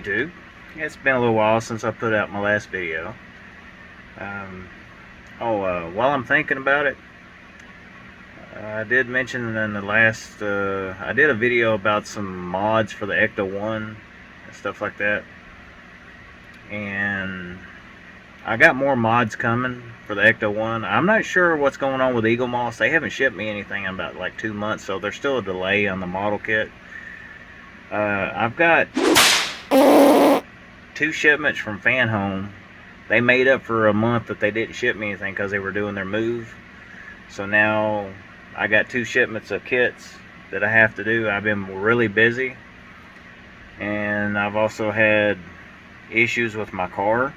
YouTube. It's been a little while since I put out my last video. While I'm thinking about it, I did mention in the last, I did a video about some mods for the Ecto 1 and stuff like that. And I got more mods coming for the Ecto 1. I'm not sure what's going on with Eagle Moss. They haven't shipped me anything in about like 2 months, so there's still a delay on the model kit. I've got 2 shipments from Fanhome. They made up for a month that they didn't ship me anything because they were doing their move. So now I got 2 shipments of kits that I have to do. I've been really busy, and I've also had issues with my car.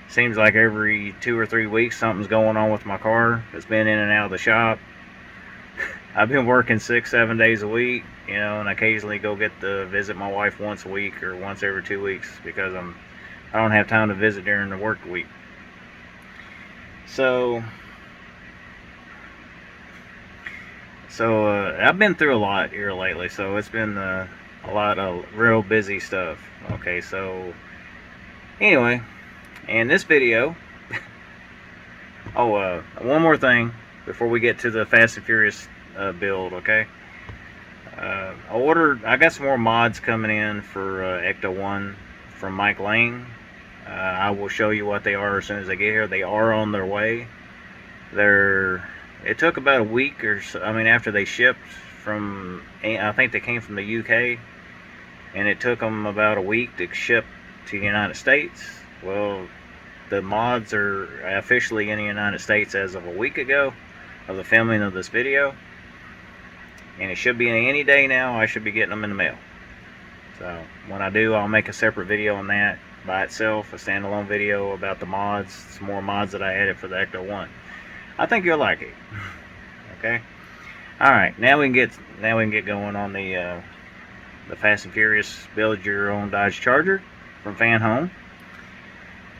Seems like every 2 or 3 weeks something's going on with my car. It's been in and out of the shop. I've been working 6-7 days a week, and occasionally go get to visit my wife once a week or once every 2 weeks because I don't have time to visit during the work week. So I've been through a lot here lately, so it's been a lot of real busy stuff. Okay, so anyway, in this video, one more thing before we get to the Fast and Furious build, okay? I got some more mods coming in for Ecto 1 from Mike Lane. I will show you what they are as soon as they get here. They are on their way. It took about a week or so, after they shipped from, I think they came from the UK, and it took them about a week to ship to the United States. Well, the mods are officially in the United States as of a week ago of the filming of this video, and it should be any day now. I should be getting them in the mail. So when I do, I'll make a separate video on that by itself, a standalone video about the mods, some more mods that I added for the Ecto 1. I think you'll like it. Okay. All right. Now we can get going on the Fast and Furious build your own Dodge Charger from Fanhome.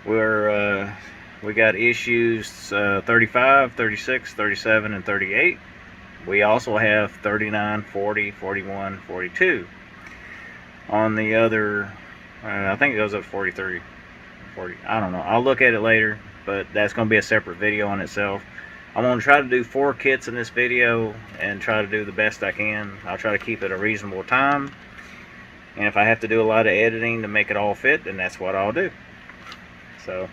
We got issues 35, 36, 37, and 38. We also have 39, 40, 41, 42. On the other, I think it goes up 43, 40. I don't know. I'll look at it later, but that's going to be a separate video on itself. I'm going to try to do 4 kits in this video and try to do the best I can. I'll try to keep it a reasonable time. And if I have to do a lot of editing to make it all fit, then that's what I'll do. So,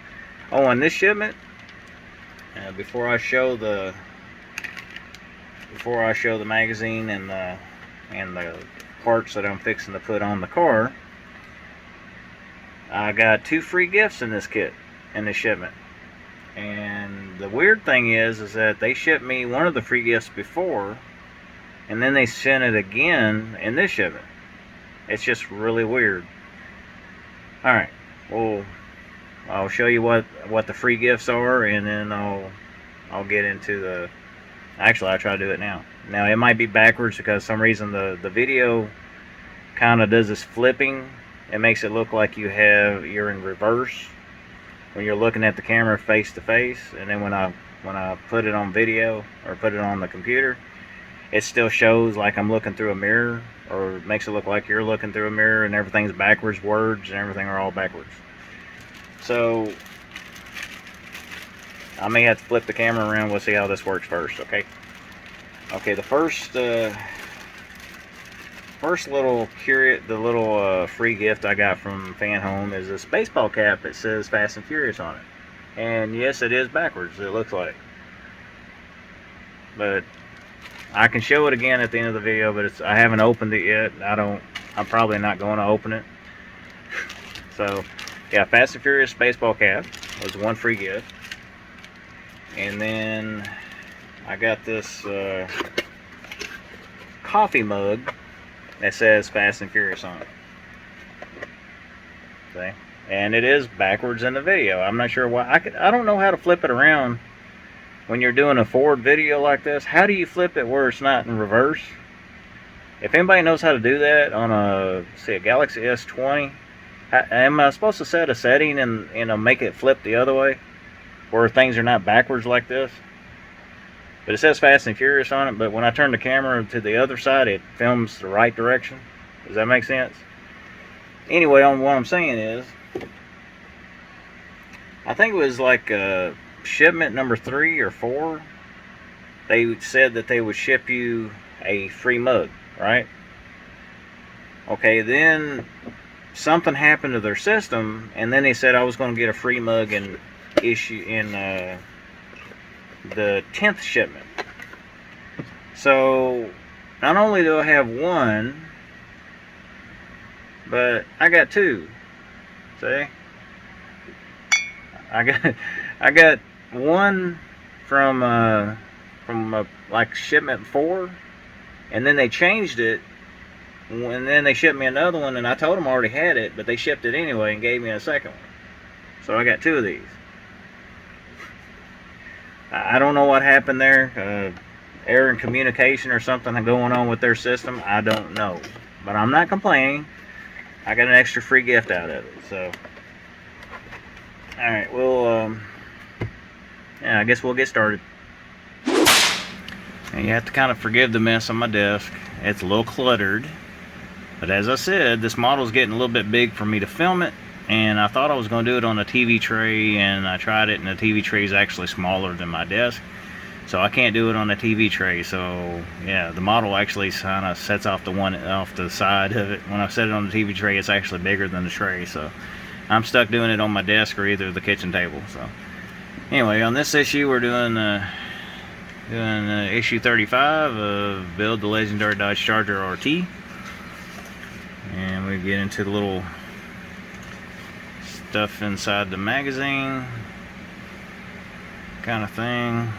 on this shipment, before I show the magazine and the parts that I'm fixing to put on the car, I got 2 free gifts in this kit, in this shipment. And the weird thing is that they shipped me one of the free gifts before, and then they sent it again in this shipment. It's just really weird. Alright, well, I'll show you what the free gifts are, and then I'll get into the... Actually, I'll try to do it now. Now, it might be backwards because for some reason the video kind of does this flipping. It makes it look like you're in reverse when you're looking at the camera face to face, and then when I put it on video or put it on the computer, it still shows like I'm looking through a mirror, or makes it look like you're looking through a mirror, and everything's backwards. Words and everything are all backwards. So I may have to flip the camera around. We'll see how this works first. Okay, the first little free gift I got from Fanhome is this baseball cap that says Fast and Furious on it. And yes, it is backwards, it looks like. But I can show it again at the end of the video, but I haven't opened it yet. I'm probably not going to open it. So, yeah, Fast and Furious baseball cap was one free gift. And then I got this coffee mug that says Fast and Furious on it. See? And it is backwards in the video. I'm not sure why. I don't know how to flip it around when you're doing a forward video like this. How do you flip it where it's not in reverse? If anybody knows how to do that on a Galaxy S20, am I supposed to set a setting and make it flip the other way, where things are not backwards like this? But it says Fast and Furious on it, but when I turn the camera to the other side, it films the right direction. Does that make sense? Anyway, on what I'm saying is, I think it was like shipment number 3 or 4. They said that they would ship you a free mug, right? Okay, then something happened to their system, and then they said I was going to get a free mug in the 10th shipment. So not only do I have one, but I got 2. See, I got one from like shipment 4, and then they changed it, and then they shipped me another one, and I told them I already had it, but they shipped it anyway and gave me a second one. So I got 2 of these. I don't know what happened there. Error in communication or something going on with their system. I don't know. But I'm not complaining. I got an extra free gift out of it. So, alright, well, yeah, I guess we'll get started. And you have to kind of forgive the mess on my desk. It's a little cluttered. But as I said, this model's getting a little bit big for me to film it. And I thought I was going to do it on a TV tray, and I tried it, and the TV tray is actually smaller than my desk. So I can't do it on a TV tray. So yeah, the model actually kind of sets off the side of it. When I set it on the TV tray, it's actually bigger than the tray. So I'm stuck doing it on my desk or either the kitchen table. So anyway, on this issue, we're doing issue 35 of Build the Legendary Dodge Charger RT. And we get into the little stuff inside the magazine kind of thing.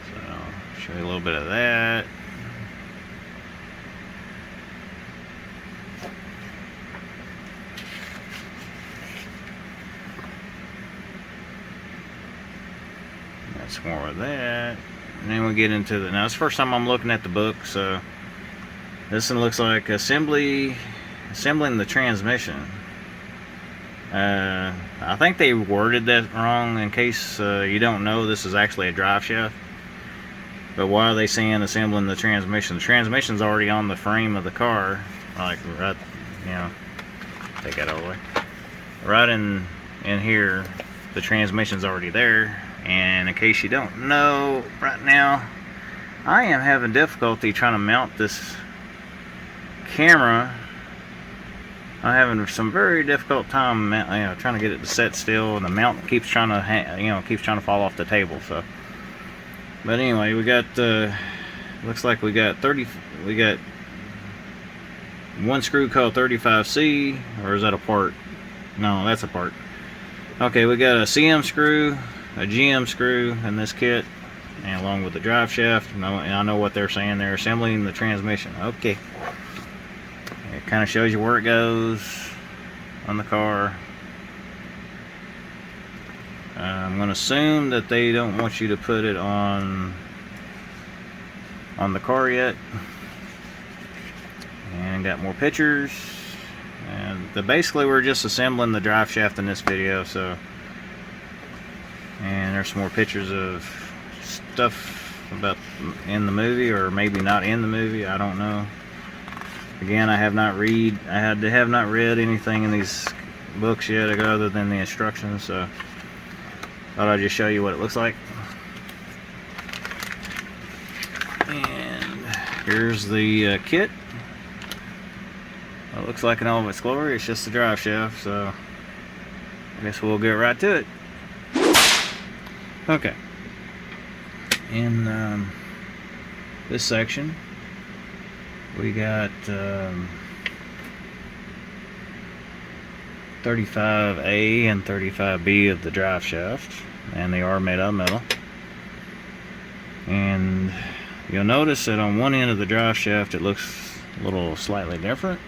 So show you a little bit of that. That's more of that. And then we get into now it's the first time I'm looking at the book, so this one looks like assembling the transmission. I think they worded that wrong. In case you don't know, this is actually a drive shaft. But why are they saying assembling the transmission? The transmission's already on the frame of the car, like right, take that all the way. Right in here, the transmission's already there. And in case you don't know, right now I am having difficulty trying to mount this camera. I'm having some very difficult time, trying to get it to set still, and the mount keeps trying to fall off the table. So, but anyway, we got looks like we got one screw called 35C, or is that a part? No, that's a part. Okay, we got a CM screw, a GM screw in this kit, and along with the drive shaft. And I know what they're saying. They're assembling the transmission. Okay. It kind of shows you where it goes on the car. I'm going to assume that they don't want you to put it on the car yet. And got more pictures. And basically we're just assembling the drive shaft in this video. So, and there's some more pictures of stuff about in the movie, or maybe not in the movie. I don't know. Again, I have not read anything in these books yet other than the instructions, so thought I'd just show you what it looks like. And here's the kit. It looks like in all of its glory. It's just the drive shaft, so I guess we'll get right to it. Okay. In this section, we got 35A and 35B of the drive shaft, and they are made out of metal. And you'll notice that on one end of the drive shaft it looks a little slightly different,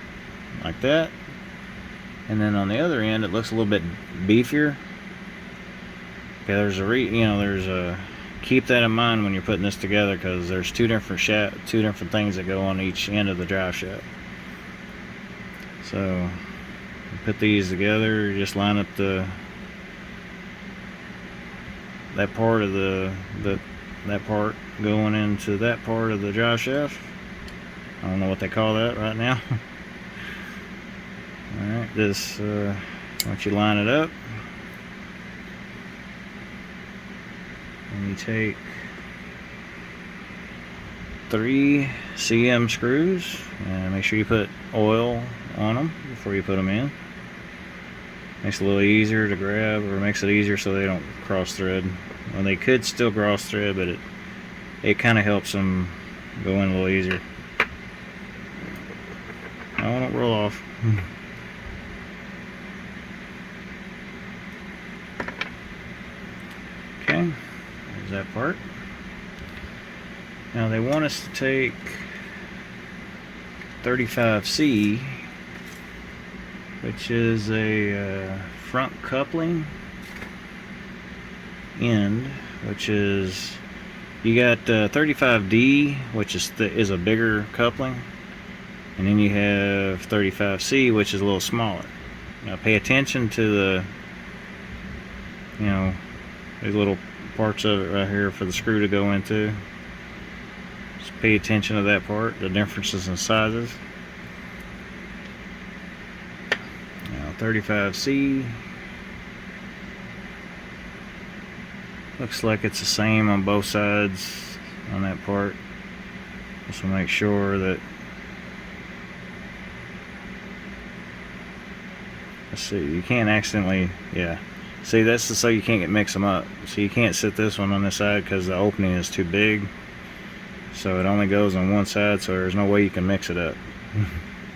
like that. And then on the other end it looks a little bit beefier. Okay, there's a keep that in mind when you're putting this together, because there's two different things that go on each end of the drive shaft. So put these together, just line up that part of that part going into that part of the drive shaft, I don't know what they call that right now. Alright, this, once you line it up, and you take 3 CM screws, and make sure you put oil on them before you put them in. Makes it a little easier to grab, or makes it easier so they don't cross thread. Well, they could still cross thread, but it kind of helps them go in a little easier. Oh, don't roll off. Okay, there's that part. Now they want us to take 35C, which is a front coupling end, which is, you got 35D, which is a bigger coupling, and then you have 35C, which is a little smaller. Now pay attention to the, these little parts of it right here for the screw to go into. Just pay attention to that part, the differences in sizes. Now 35C looks like it's the same on both sides on that part. Just to make sure that, let's see, you can't accidentally, yeah. See, that's so you can't mix them up. So you can't sit this one on this side because the opening is too big. So it only goes on one side, so there's no way you can mix it up.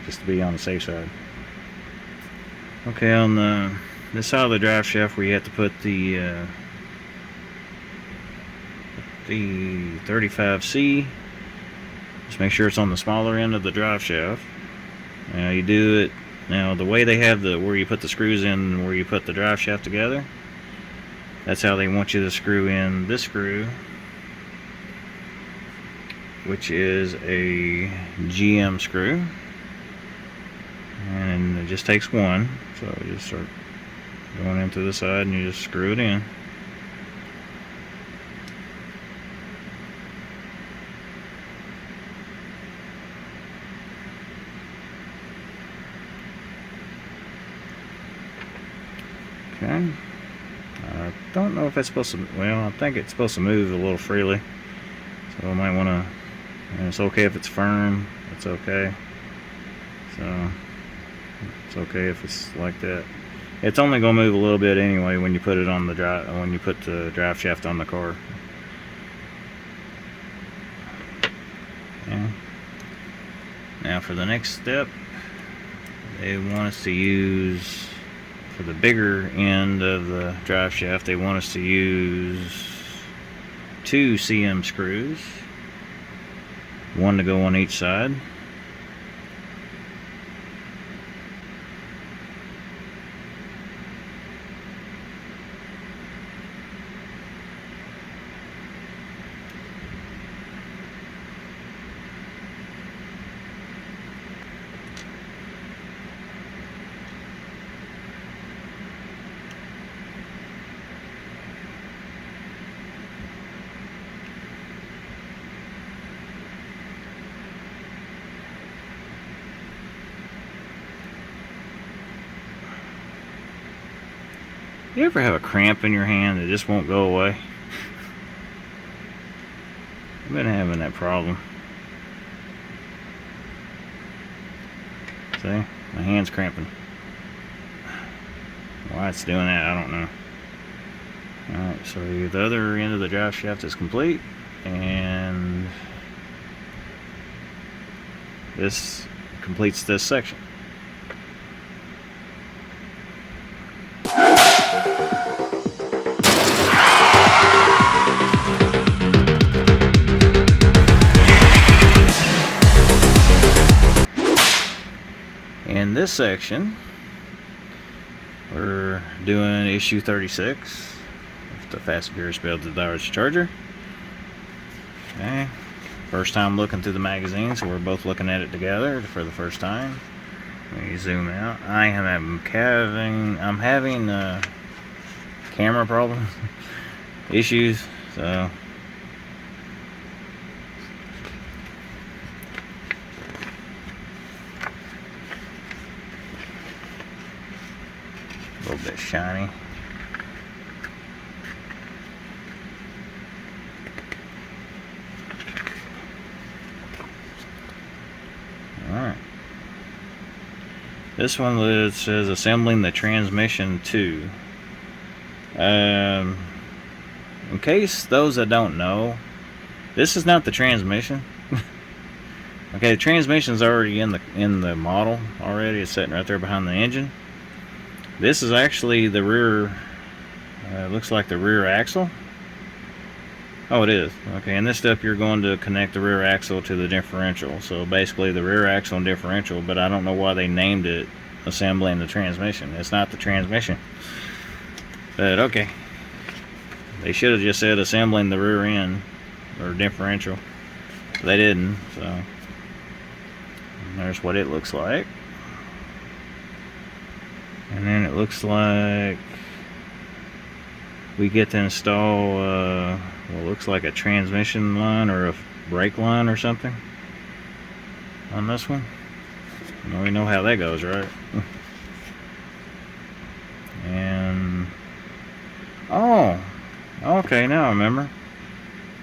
Just to be on the safe side. Okay, on this side of the drive shaft where you have to put the 35C, just make sure it's on the smaller end of the drive shaft. Now you do it. Now the way they have where you put the screws in, where you put the drive shaft together, that's how they want you to screw in this screw, which is a GM screw, and it just takes one. So you just start going into the side and you just screw it in. Okay. I don't know if it's supposed to, well, I think it's supposed to move a little freely. So I might want to, and it's okay if it's firm, it's okay. So, it's okay if it's like that. It's only going to move a little bit anyway when you put it on the when you put the drive shaft on the car. Okay. Now for the next step, they want us to use, for the bigger end of the drive shaft, they want us to use 2 CM screws, one to go on each side. You ever have a cramp in your hand that just won't go away? I've been having that problem. See? My hand's cramping. Why it's doing that, I don't know. Alright, so the other end of the drive shaft is complete, and this completes this section. In this section, we're doing issue 36, the fast gear spelled the Dodge Charger. Okay, first time looking through the magazine, so we're both looking at it together for the first time. Let me zoom out. I'm having camera problems, issues, so little bit shiny. Alright. This one it says assembling the transmission too. In case those that don't know, this is not the transmission. Okay, the transmission's already in the model already. It's sitting right there behind the engine. This is actually the rear. Looks like the rear axle. Oh, it is. Okay, and this step you're going to connect the rear axle to the differential. So basically the rear axle and differential, but I don't know why they named it assembling the transmission. It's not the transmission. But okay. They should have just said assembling the rear end or differential. They didn't, so and there's what it looks like. And then it looks like we get to install what looks like a transmission line or a brake line or something on this one. Well, we know how that goes, right? And oh, okay, now I remember.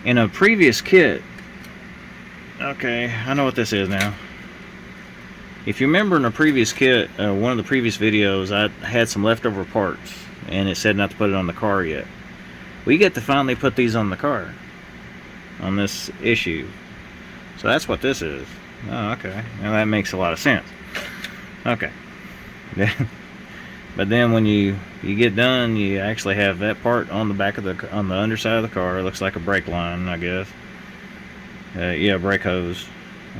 In a previous kit, okay, I know what this is now. If you remember in a previous kit, one of the previous videos, I had some leftover parts, and it said not to put it on the car yet. We get to finally put these on the car, on this issue. So that's what this is. Oh, okay. Now that makes a lot of sense. Okay. But then when you get done, you actually have that part on the back of on the underside of the car. It looks like a brake line, I guess. Yeah, brake hose.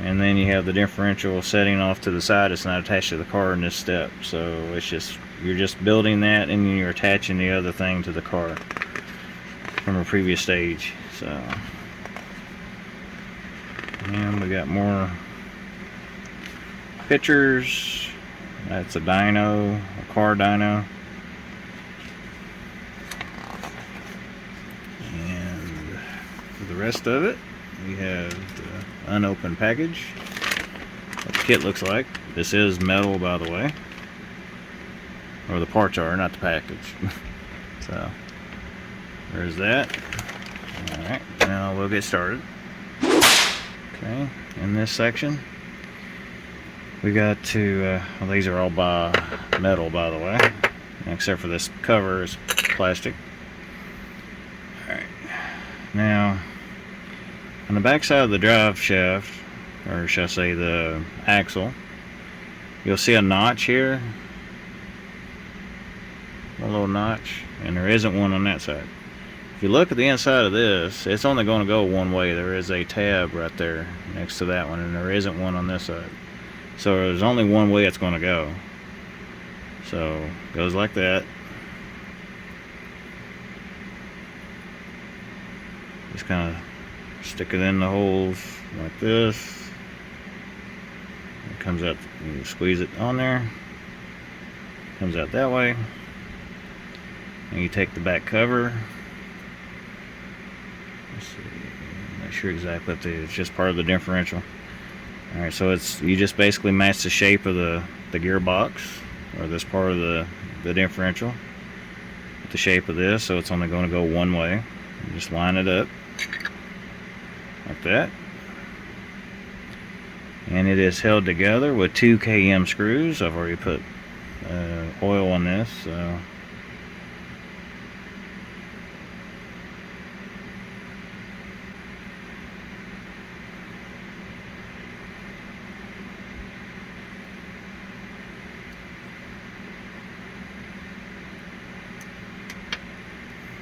And then you have the differential setting off to the side. It's not attached to the car in this step. So it's just, you're just building that and you're attaching the other thing to the car from a previous stage. So, and we got more pictures. That's a dyno, a car dyno. And for the rest of it, we have the unopened package. What the kit looks like. This is metal, by the way. Or the parts are, not the package. So, there's that. Alright, now we'll get started. Okay, in this section, we got to, well, these are all by metal, by the way. Except for this cover is plastic. Alright, now, on the back side of the drive shaft, or should I say the axle, you'll see a notch here. A little notch, and there isn't one on that side. If you look at the inside of this, it's only going to go one way. There is a tab right there next to that one, and there isn't one on this side. So there's only one way it's going to go. So it goes like that. Just kind of stick it in the holes like this. It comes out, you squeeze it on there. Comes out that way. And you take the back cover. Let's see, I'm not sure exactly what it's just part of the differential. Alright, so it's, you just basically match the shape of the gearbox, or this part of the differential, with the shape of this, so it's only going to go one way. You just line it up like that, and it is held together with 2 km screws. I've already put oil on this, so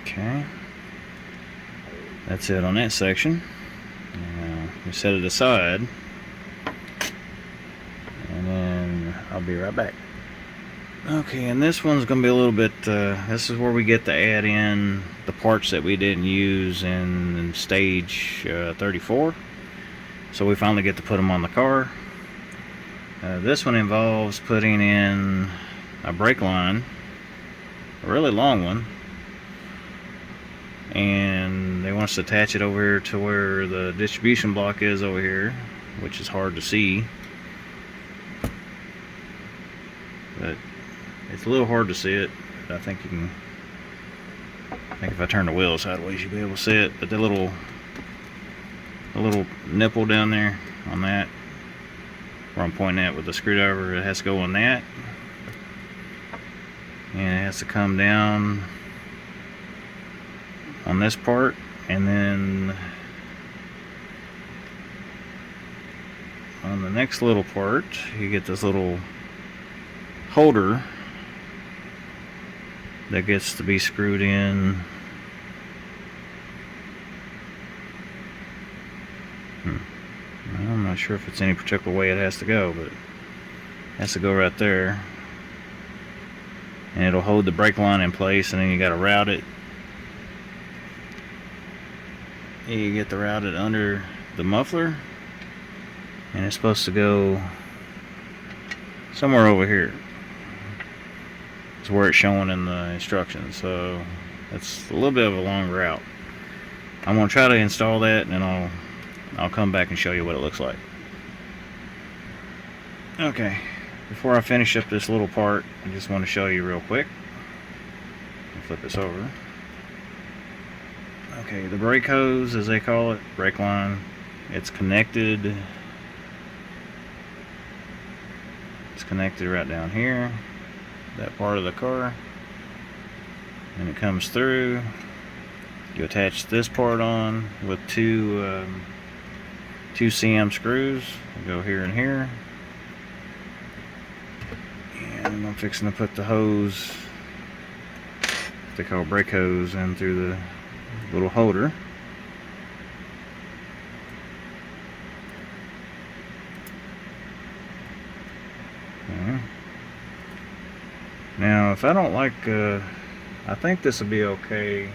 okay, that's it on that section. We set it aside, and then I'll be right back. Okay, and this one's going to be a little bit, this is where we get to add in the parts that we didn't use in stage 34. So we finally get to put them on the car. This one involves putting in a brake line, a really long one. And they want us to attach it over here to where the distribution block is over here, which is hard to see, but it's a little hard to see it. I think you can. I think if I turn the wheel sideways, you'll be able to see it. But the little nipple down there on that, where I'm pointing at with the screwdriver, it has to go on that, and it has to come down on this part, and then on the next little part you get this little holder that gets to be screwed in. I'm not sure if it's any particular way it has to go, but it has to go right there, and it'll hold the brake line in place, and then you got to route it. You get to route it under the muffler, and it's supposed to go somewhere over here. It's where it's showing in the instructions, so it's a little bit of a long route. I'm going to try to install that, and then I'll come back and show you what it looks like. Okay, before I finish up this little part, I just want to show you real quick. I'll flip this over. Okay, the brake hose, as they call it, brake line, it's connected. It's connected right down here, that part of the car, and it comes through. You attach this part on with two CM screws. They go here and here, and I'm fixing to put the hose, they call brake hose, in through the little holder. Okay. Now, if I don't like, I think this will be okay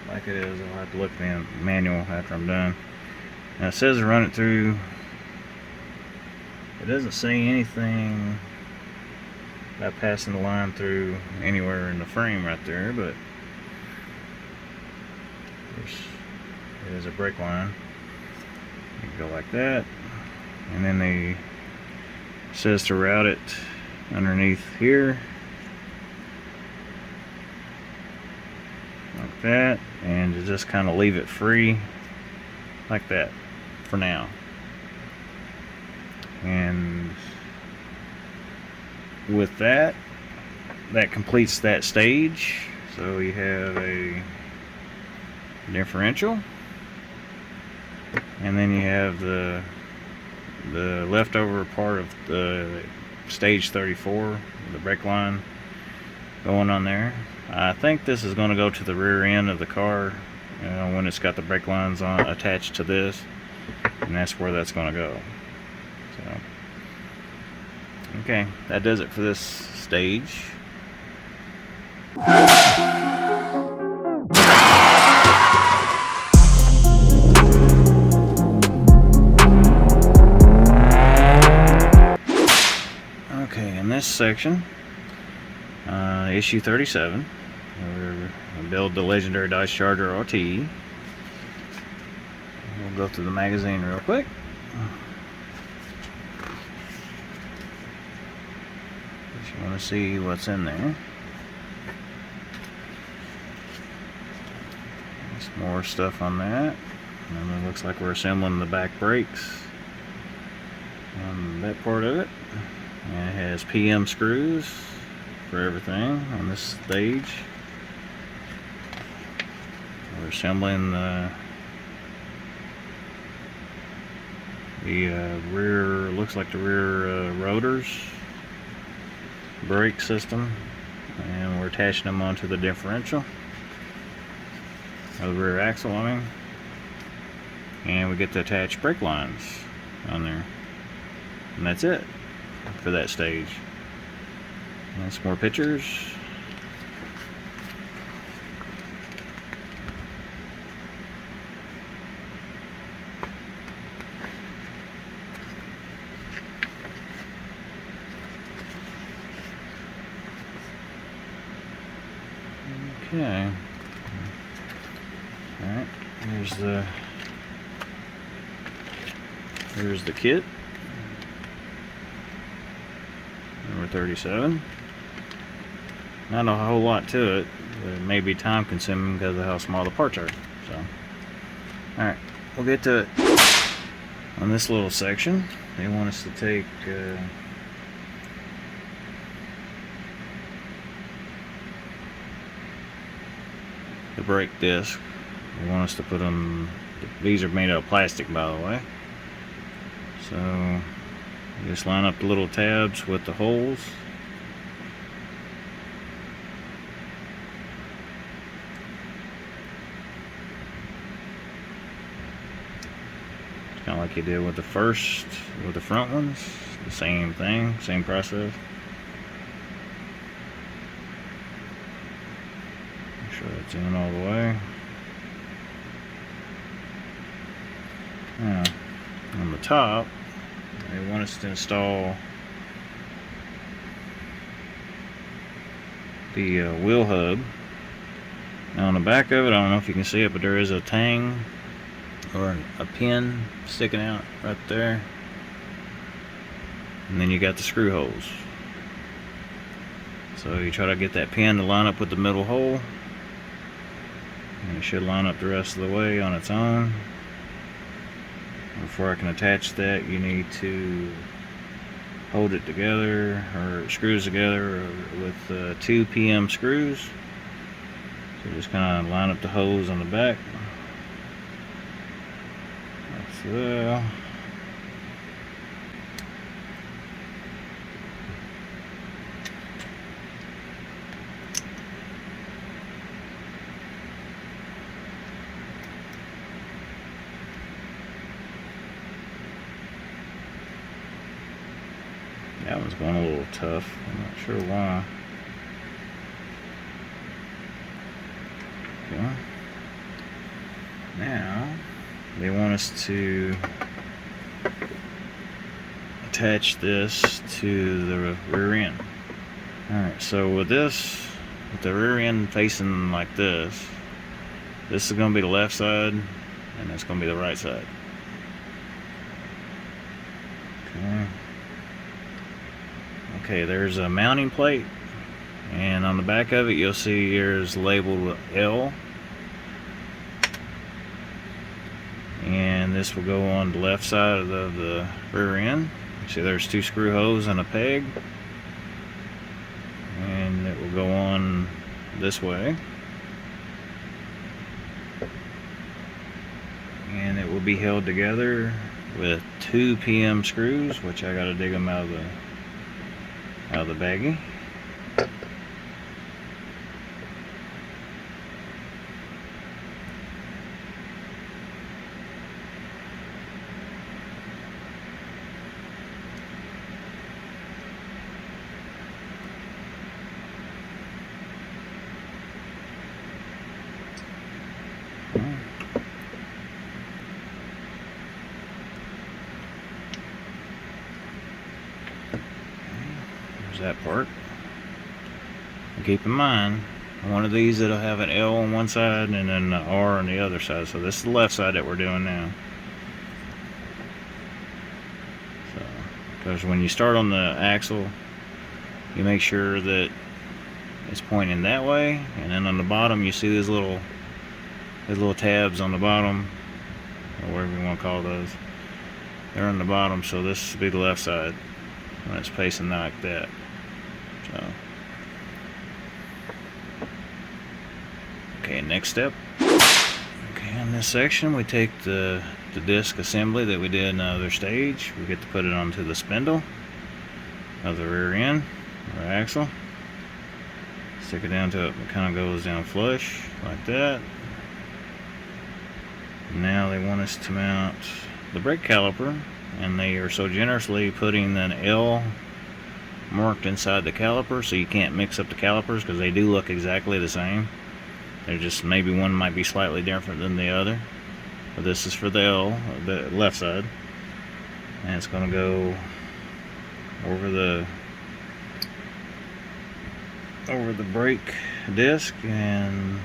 like it is. I'll have to look at the manual after I'm done. Now, it says to run it through. It doesn't say anything about passing the line through anywhere in the frame right there, but it is a brake line. You can go like that, and then it says to route it underneath here, like that, and to just kind of leave it free like that for now. And with that, that completes that stage. So you have a differential, and then you have the leftover part of the stage 34, the brake line going on there. I think this is going to go to the rear end of the car, when it's got the brake lines on attached to this, and that's where that's going to go. So, okay, that does it for this stage. Okay, in this section, issue 37, we build the legendary Dodge Charger RT. We'll go through the magazine real quick. If you want to see what's in there. There's more stuff on that. And it looks like we're assembling the back brakes on that part of it. And it has PM screws for everything on this stage. We're assembling the rear, looks like the rear rotors, brake system, and we're attaching them onto the differential, or the rear axle, I mean. And we get to attach brake lines on there, and that's it for that stage. And some more pictures. Okay. Alright, here's the kit. Number 37. not a whole lot to it. It may be time consuming because of how small the parts are. So, alright, we'll get to it. On this little section, they want us to take the brake disc. They want us to put them, these are made out of plastic, by the way. So you just line up the little tabs with the holes. It's kind of like you did with the front ones. The same thing, same process. Make sure it's in all the way. Now, on the top, they want us to install the wheel hub. Now on the back of it, I don't know if you can see it, but there is a tang or a pin sticking out right there. And then you got the screw holes. So you try to get that pin to line up with the middle hole, and it should line up the rest of the way on its own. Before I can attach that, you need to hold it together, or it screws together with 2 PM screws. So just kind of line up the hose on the back. That's there. That one's going a little tough. I'm not sure why. Okay. Now, they want us to attach this to the rear end. Alright, so with this, with the rear end facing like this is going to be the left side, and that's going to be the right side. Okay. Okay, there's a mounting plate, and on the back of it you'll see here's labeled L, and this will go on the left side of the rear end. See, there's 2 screw holes and a peg, and it will go on this way, and it will be held together with 2 PM screws, which I gotta dig them out of the baggie. That part. And keep in mind, one of these that'll have an L on one side and then an R on the other side. So this is the left side that we're doing now. So, because when you start on the axle, you make sure that it's pointing that way, and then on the bottom you see these little tabs on the bottom, or whatever you want to call those. They're on the bottom, so this will be the left side when it's facing like that. So, okay, next step. Okay, in this section we take the disc assembly that we did in the other stage. We get to put it onto the spindle of the rear end or axle. Stick it down to it, it kind of goes down flush like that. Now they want us to mount the brake caliper, and they are so generously putting an L marked inside the caliper, so you can't mix up the calipers because they do look exactly the same. They're just, maybe one might be slightly different than the other. But this is for the L, the left side, and it's going to go over the brake disc and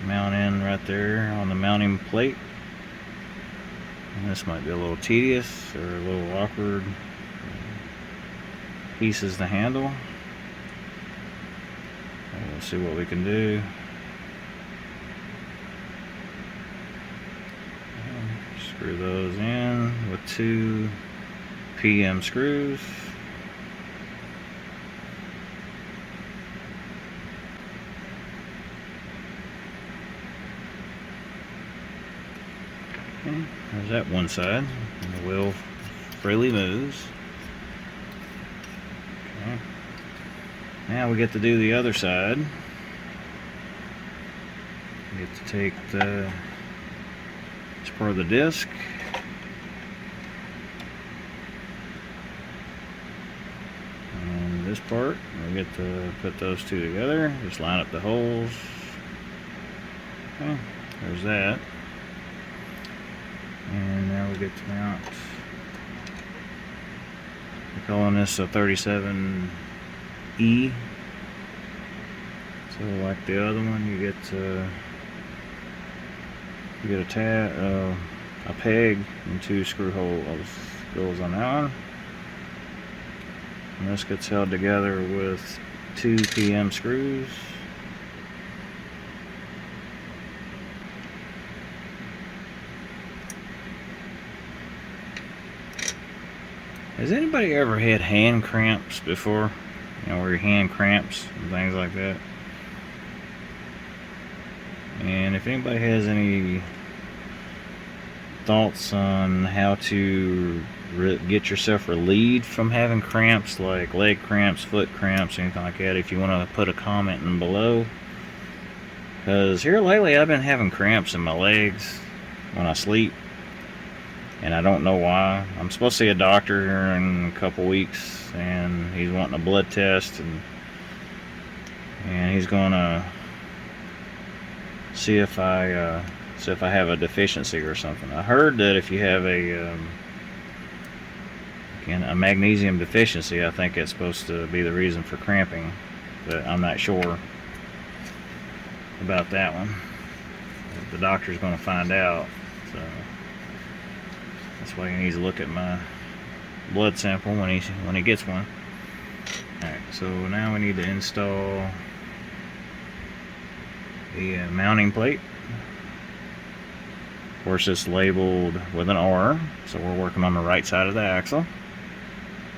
mount in right there on the mounting plate. And this might be a little tedious or a little awkward pieces to handle. Let's see what we can do. Screw those in with 2 PM screws. Okay, there's that one side, and the wheel freely moves. Okay. Now we get to do the other side. We get to take this part of the disc, and this part. We get to put those two together. Just line up the holes. Okay, there's that. And now we get to mount. We're calling this a 37E. So like the other one, you get a peg and 2 screw holes goes on that one. And this gets held together with 2 PM screws. Has anybody ever had hand cramps before? You know, where your hand cramps and things like that? And if anybody has any thoughts on how to get yourself relieved from having cramps, like leg cramps, foot cramps, anything like that, if you want to put a comment in below. Because here lately I've been having cramps in my legs when I sleep, and I don't know why. I'm supposed to see a doctor here in a couple weeks, and he's wanting a blood test, and he's gonna see if I have a deficiency or something. I heard that if you have a magnesium deficiency, I think it's supposed to be the reason for cramping, but I'm not sure about that one. The doctor's going to find out, so that's why he needs to look at my blood sample when he gets one. Alright, so now we need to install the mounting plate. Of course, it's labeled with an R, so we're working on the right side of the axle.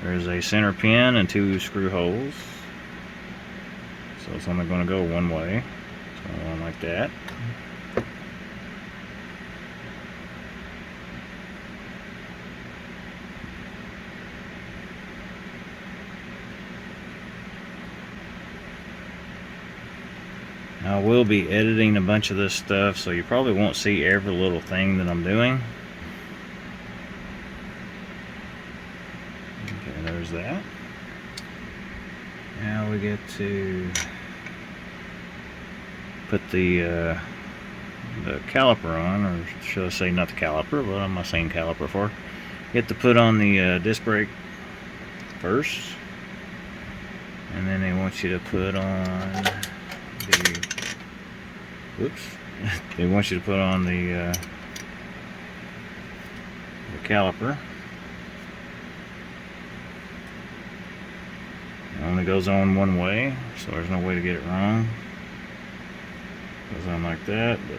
There's a center pin and 2 screw holes, so it's only going to go one way. It's going on like that. I will be editing a bunch of this stuff, so you probably won't see every little thing that I'm doing. Okay, there's that. Now we get to put the caliper on, or should I say not the caliper, but I'm not saying caliper for. You have to put on the disc brake first, and then they want you to put on they want you to put on the caliper. It only goes on one way, so there's no way to get it wrong. It goes on like that, but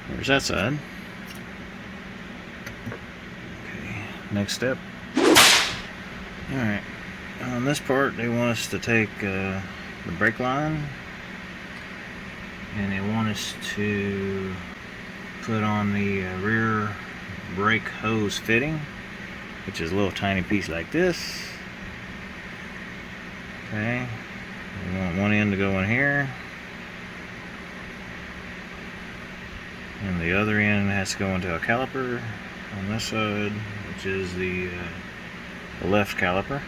there's that side. Okay, next step. Alright, on this part they want us to take the brake line, and they want us to put on the rear brake hose fitting, which is a little tiny piece like this. Okay, we want one end to go in here, and the other end has to go into a caliper on this side, which is the left caliper.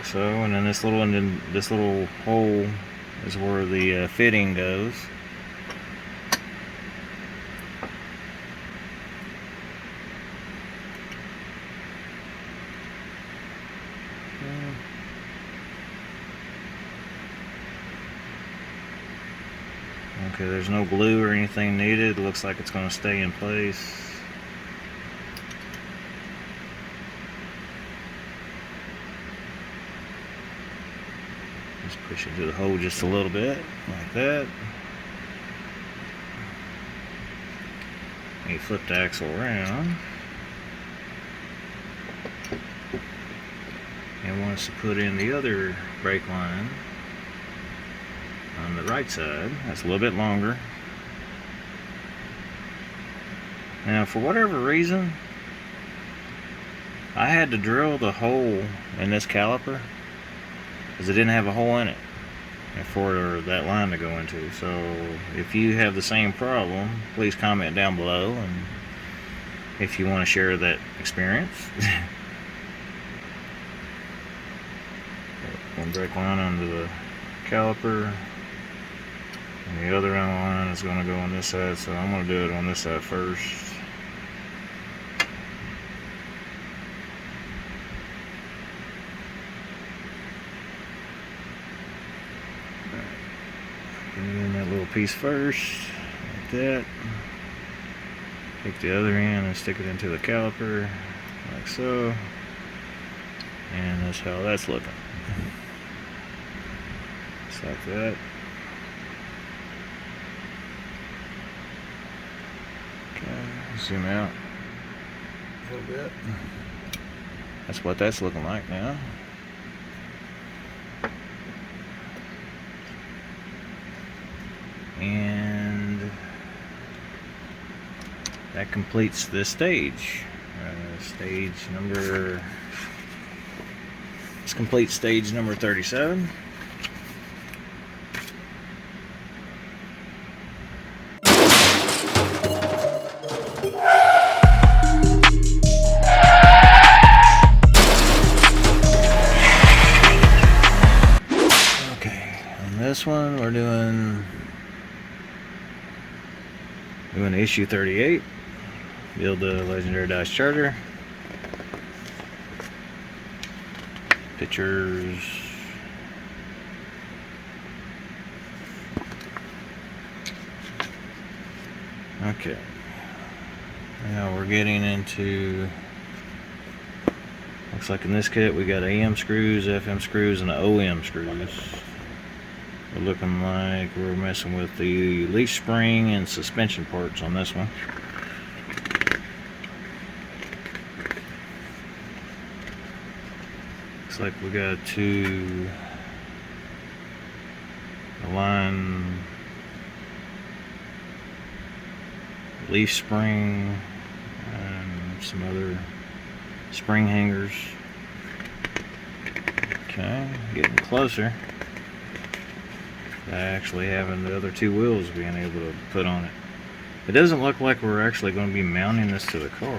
So, and then this little hole is where the fitting goes. Okay, there's no glue or anything needed. Looks like it's going to stay in place. Just push into the hole just a little bit, like that. And you flip the axle around. And want us to put in the other brake line on the right side. That's a little bit longer. Now, for whatever reason, I had to drill the hole in this caliper because it didn't have a hole in it for that line to go into. So if you have the same problem, please comment down below, and if you want to share that experience. One brake line onto the caliper, and the other line is going to go on this side, so I'm going to do it on this side first. Get in that little piece first, like that. Take the other end and stick it into the caliper, like so. And that's how that's looking. Just like that. Okay, zoom out a little bit. That's what that's looking like now. And that completes this stage. This completes stage number 37. Okay, on this one we're doing issue 38. Build the legendary Dodge Charger. Pictures. Okay. Now we're getting into, looks like in this kit we got AM screws, FM screws, and the OM screws. We're looking like we're messing with the leaf spring and suspension parts on this one. Looks like we got to align leaf spring and some other spring hangers. Okay, getting closer. Actually having the other two wheels being able to put on it. It doesn't look like we're actually going to be mounting this to the car.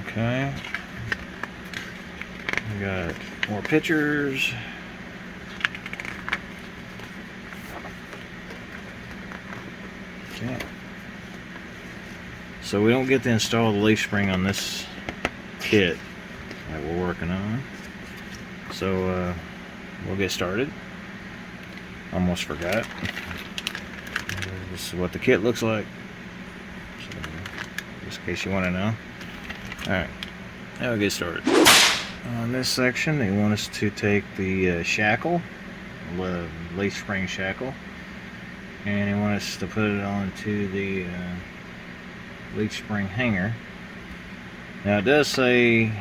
Okay. We got more pictures. Okay. So we don't get to install the leaf spring on this kit that we're working on. So we'll get started. Almost forgot. This is what the kit looks like. So, just in case you want to know. Alright, now we'll get started. On this section, they want us to take the shackle, the leaf spring shackle, and they want us to put it onto the leaf spring hanger. Now it does say,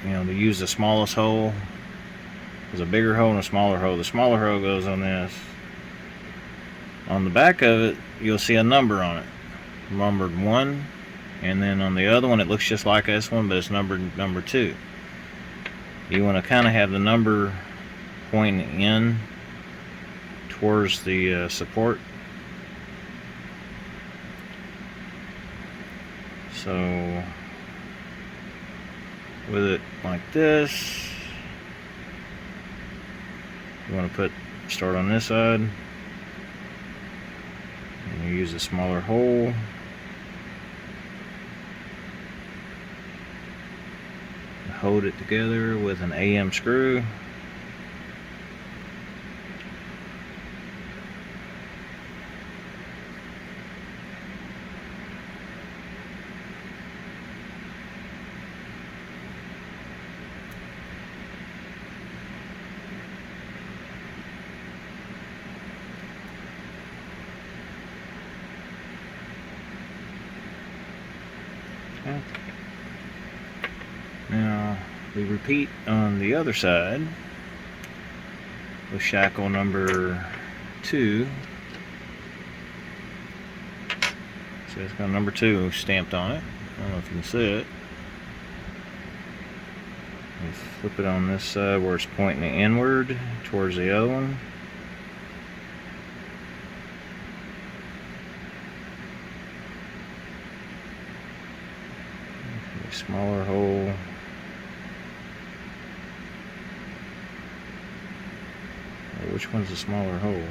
you know, to use the smallest hole. There's a bigger hole and a smaller hole. The smaller hole goes on this. On the back of it, you'll see a number on it, numbered 1, and then on the other one it looks just like this one, but it's numbered number 2. You want to kind of have the number pointing in towards the support. So with it like this, you want to start on this side, and you use a smaller hole, hold it together with an AM screw. Now we repeat on the other side with shackle number 2. So it's got number 2 stamped on it. I don't know if you can see it. We flip it on this side where it's pointing inward towards the other one. A smaller hole. Which one's the smaller hole?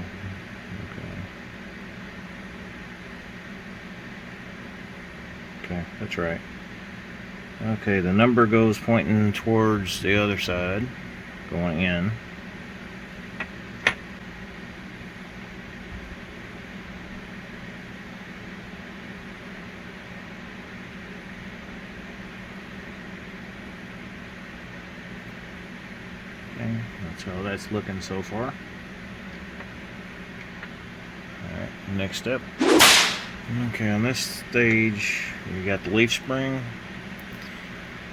Okay, that's right. Okay, the number goes pointing towards the other side, going in. Okay, that's how that's looking so far. Alright, next step. Okay, on this stage, you got the leaf spring,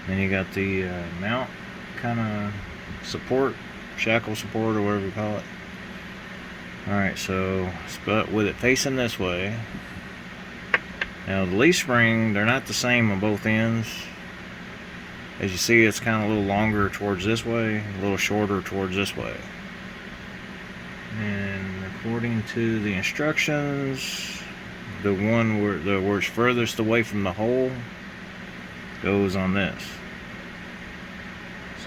and you got the mount kind of support, shackle support, or whatever you call it. Alright, so with it facing this way. Now the leaf spring, they're not the same on both ends. As you see, it's kind of a little longer towards this way, a little shorter towards this way. And according to the instructions, the one where it's furthest away from the hole goes on this.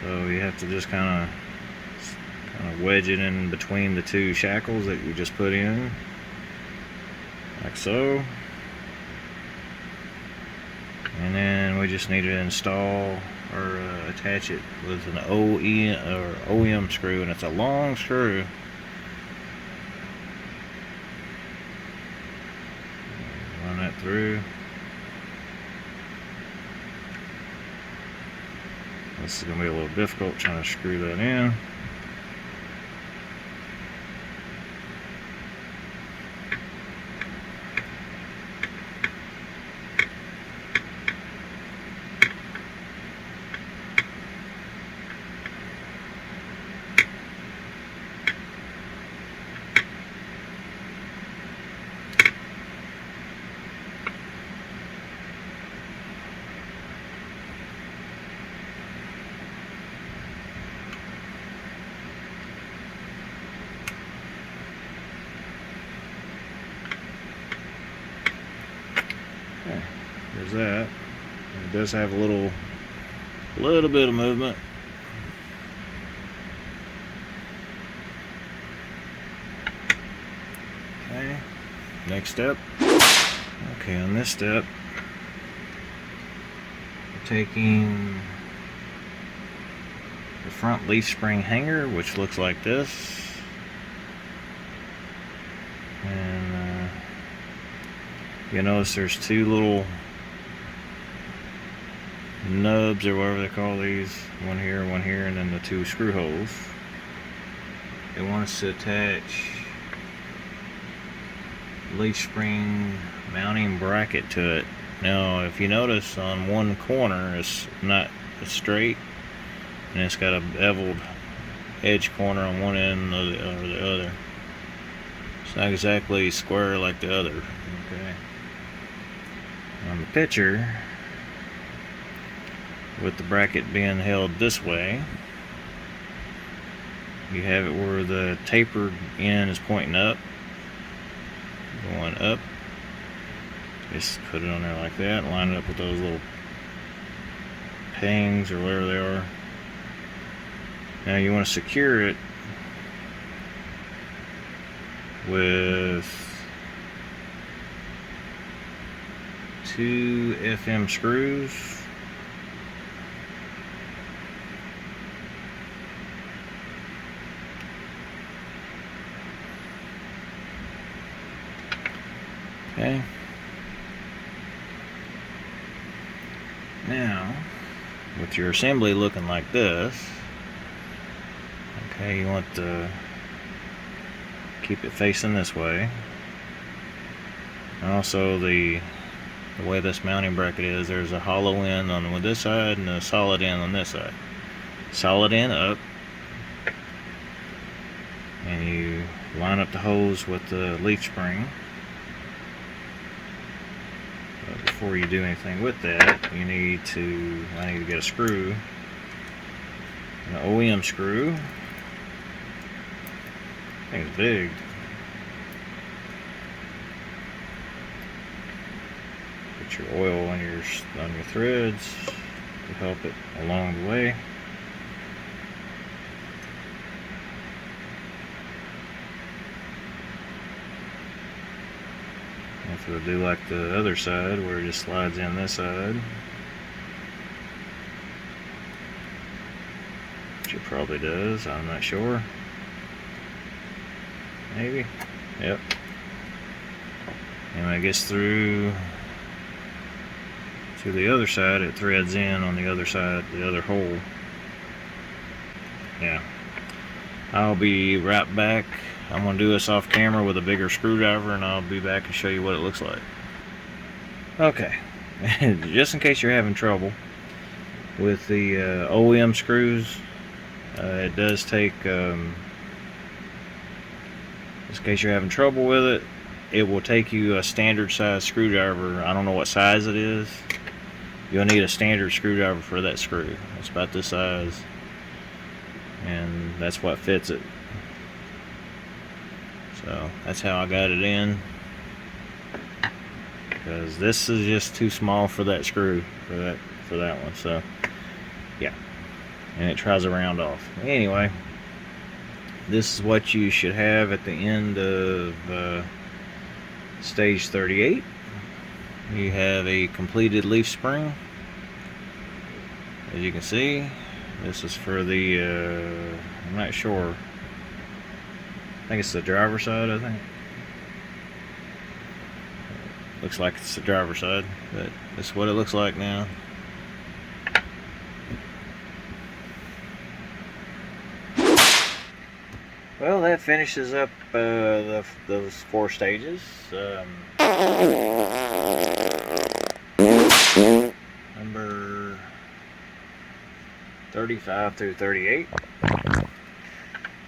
So you have to just kind of wedge it in between the 2 shackles that you just put in, like so. And then we just need to install or attach it with an OEM screw, and it's a long screw. Run that through. This is going to be a little difficult trying to screw that in. Okay, there's that. It does have a little bit of movement. Okay, next step. Okay, on this step, we're taking the front leaf spring hanger, which looks like this, and you notice there's 2 little nubs, or whatever they call these, one here, and then the 2 screw holes. They want us to attach leaf spring mounting bracket to it. Now if you notice, on one corner it's not straight, and it's got a beveled edge corner on one end or the other. It's not exactly square like the other. Okay. On the picture, with the bracket being held this way, you have it where the tapered end is pointing up, going up. Just put it on there like that, line it up with those little pangs or whatever they are. Now you want to secure it with 2 FM screws. Okay. Now, with your assembly looking like this, okay, you want to keep it facing this way. And also the way this mounting bracket is, there's a hollow end on this side and a solid end on this side. Solid end up, and you line up the hose with the leaf spring. But before you do anything with that, I need to get a screw, an OEM screw. I think it's big. Put your oil on your threads to help it along the way. If it'll do like the other side, where it just slides in this side, which it probably does, I'm not sure. Maybe. Yep. And when it gets through to the other side, it threads in on the other side, the other hole. Yeah. I'll be right back. I'm going to do this off camera with a bigger screwdriver, and I'll be back and show you what it looks like. Okay. Just in case you're having trouble with the OEM screws, it does take, just in case you're having trouble with it, it will take you a standard size screwdriver. I don't know what size it is. You'll need a standard screwdriver for that screw. It's about this size, and that's what fits it. So that's how I got it in, because this is just too small for that screw, for that one. So yeah, and it tries to round off. Anyway, this is what you should have at the end of stage 38. You have a completed leaf spring. As you can see, this is for the I'm not sure, I think it's the driver's side, I think. Looks like it's the driver's side, but this is what it looks like now. Well, that finishes up those 4 stages. Number 35 through 38.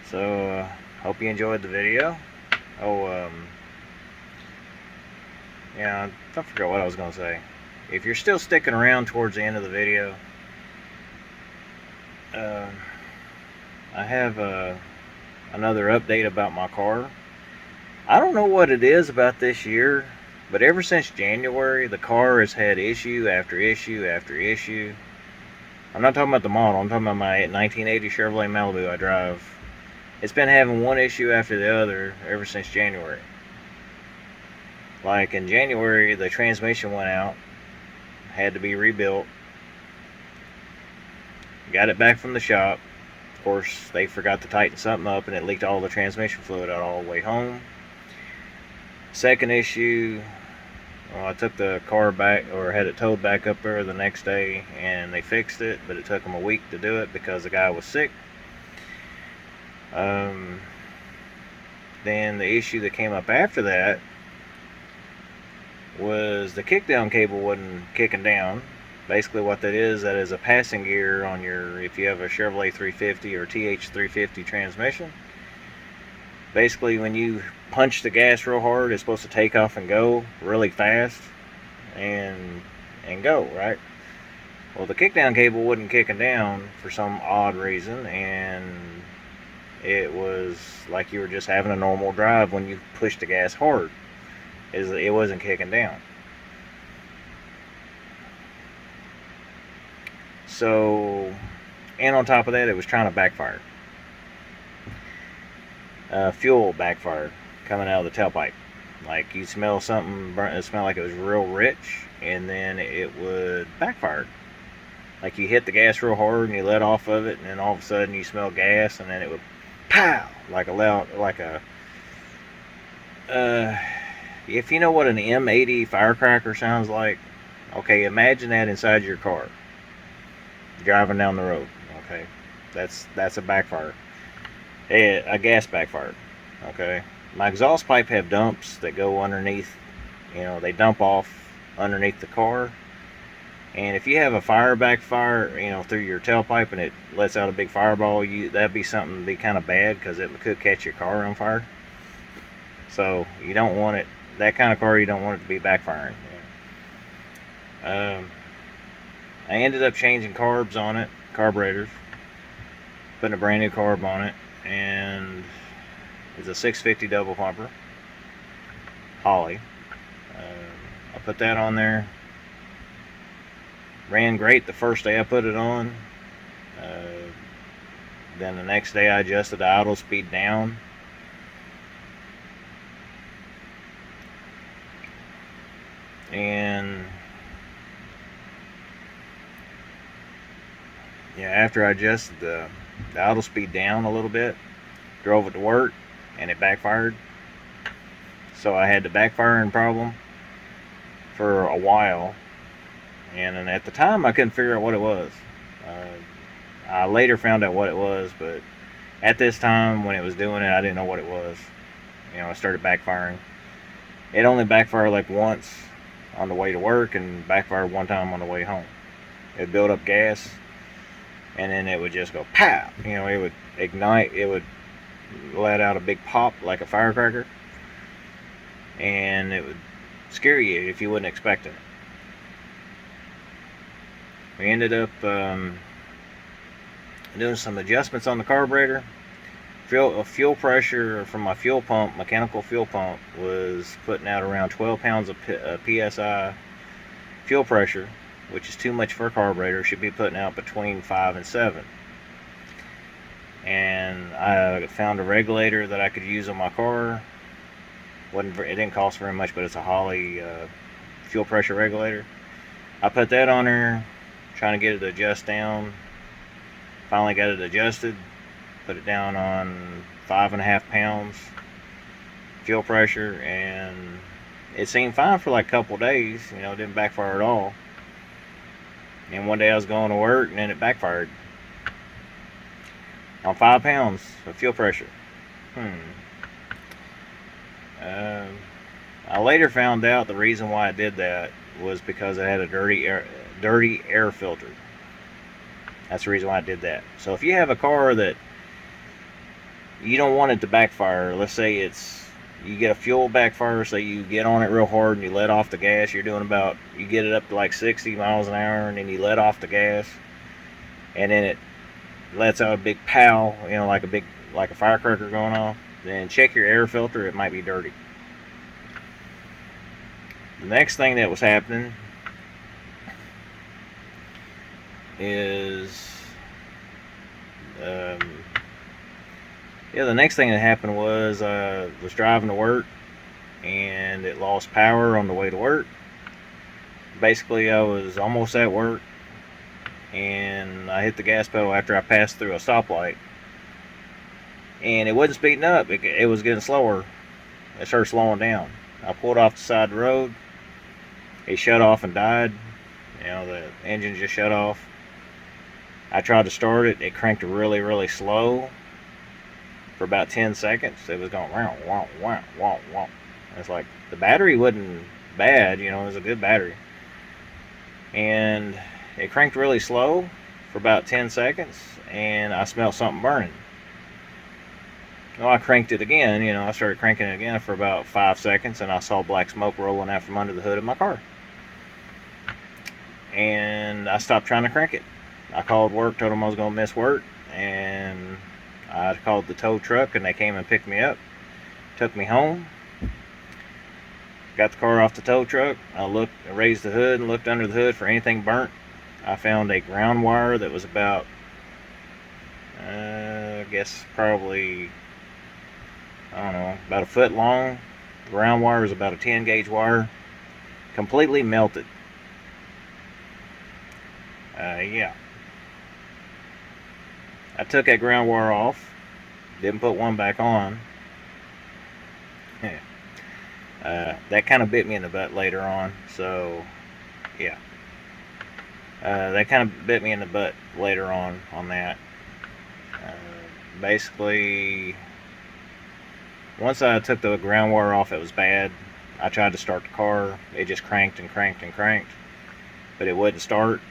So, hope you enjoyed the video. Oh, yeah, I forgot what I was going to say. If you're still sticking around towards the end of the video, I have another update about my car. I don't know what it is about this year, but ever since January, the car has had issue after issue after issue. I'm not talking about the model, I'm talking about my 1980 Chevrolet Malibu I drive. It's been having one issue after the other ever since January. Like in January, the transmission went out, had to be rebuilt. Got it back from the shop. Of course, they forgot to tighten something up, and it leaked all the transmission fluid out all the way home. Second issue, well, I took the car back, or had it towed back up there the next day, and they fixed it, but it took them a week to do it because the guy was sick. Then the issue that came up after that was the kickdown cable wasn't kicking down. Basically what that is a passing gear on your, if you have a Chevrolet 350 or TH350 transmission. Basically when you punch the gas real hard, it's supposed to take off and go really fast and go, right? Well, the kickdown cable wasn't kicking down for some odd reason, and it was like you were just having a normal drive when you push the gas hard. It wasn't kicking down. So, and on top of that, it was trying to backfire. Fuel backfired coming out of the tailpipe. Like you smell something burnt, it smelled like it was real rich, and then it would backfire. Like you hit the gas real hard and you let off of it, and then all of a sudden you smell gas, and then it would pow, like a loud, like a if you know what an M80 firecracker sounds like, okay, imagine that inside your car, driving down the road. Okay, that's a backfire, a gas backfire. Okay, my exhaust pipe have dumps that go underneath. They dump off underneath the car. And if you have a fire backfire, through your tailpipe and it lets out a big fireball, that'd be something to be kind of bad because it could catch your car on fire. So you don't want it. That kind of car, you don't want it to be backfiring. I ended up changing carbs on it, carburetors, putting a brand new carb on it, and it's a 650 double pumper, Holly. I put that on there. Ran great the first day I put it on. Then the next day I adjusted the idle speed down. And yeah, after I adjusted the idle speed down a little bit, drove it to work, and it backfired. So I had the backfiring problem for a while. And at the time, I couldn't figure out what it was. I later found out what it was, but at this time, when it was doing it, I didn't know what it was. It started backfiring. It only backfired like once on the way to work and backfired one time on the way home. It built up gas, and then it would just go pow. It would ignite. It would let out a big pop like a firecracker, and it would scare you if you wasn't expecting it. We ended up doing some adjustments on the carburetor. Fuel pressure from my fuel pump, mechanical fuel pump, was putting out around 12 pounds of PSI fuel pressure, which is too much for a carburetor. It should be putting out between 5 and 7. And I found a regulator that I could use on my car. It didn't cost very much, but it's a Holley fuel pressure regulator. I put that on there, trying to get it to adjust down. Finally got it adjusted. Put it down on 5.5 pounds fuel pressure, and it seemed fine for like a couple days. It didn't backfire at all. And one day I was going to work, and then it backfired on 5 pounds of fuel pressure. I later found out the reason why I did that was because I had a dirty air filter. That's the reason why I did that. So if you have a car that you don't want it to backfire, let's say you get a fuel backfire, so you get on it real hard and you let off the gas, you get it up to like 60 miles an hour, and then you let off the gas, and then it lets out a big pow, like a firecracker going off, then check your air filter, it might be dirty. The next thing that was happening is the next thing that happened was I was driving to work and it lost power on the way to work. Basically, I was almost at work and I hit the gas pedal after I passed through a stoplight, and it wasn't speeding up. It was getting slower. It started slowing down. I pulled off the side of the road. It shut off and died. The engine just shut off. I tried to start it. It cranked really, really slow for about 10 seconds. It was going wow, wow, wow, wow, wow. It's like the battery wasn't bad. It was a good battery. And it cranked really slow for about 10 seconds, and I smelled something burning. Well, I cranked it again. I started cranking it again for about 5 seconds, and I saw black smoke rolling out from under the hood of my car. And I stopped trying to crank it. I called work, told them I was going to miss work, and I called the tow truck, and they came and picked me up, took me home, got the car off the tow truck. I raised the hood and looked under the hood for anything burnt. I found a ground wire that was about, I guess probably, I don't know, about a foot long. The ground wire was about a 10 gauge wire, completely melted. Yeah. I took that ground wire off, didn't put one back on. That kind of bit me in the butt later on. So, yeah. That kind of bit me in the butt later on that. Basically, once I took the ground wire off, it was bad. I tried to start the car. It just cranked and cranked and cranked, but it wouldn't start.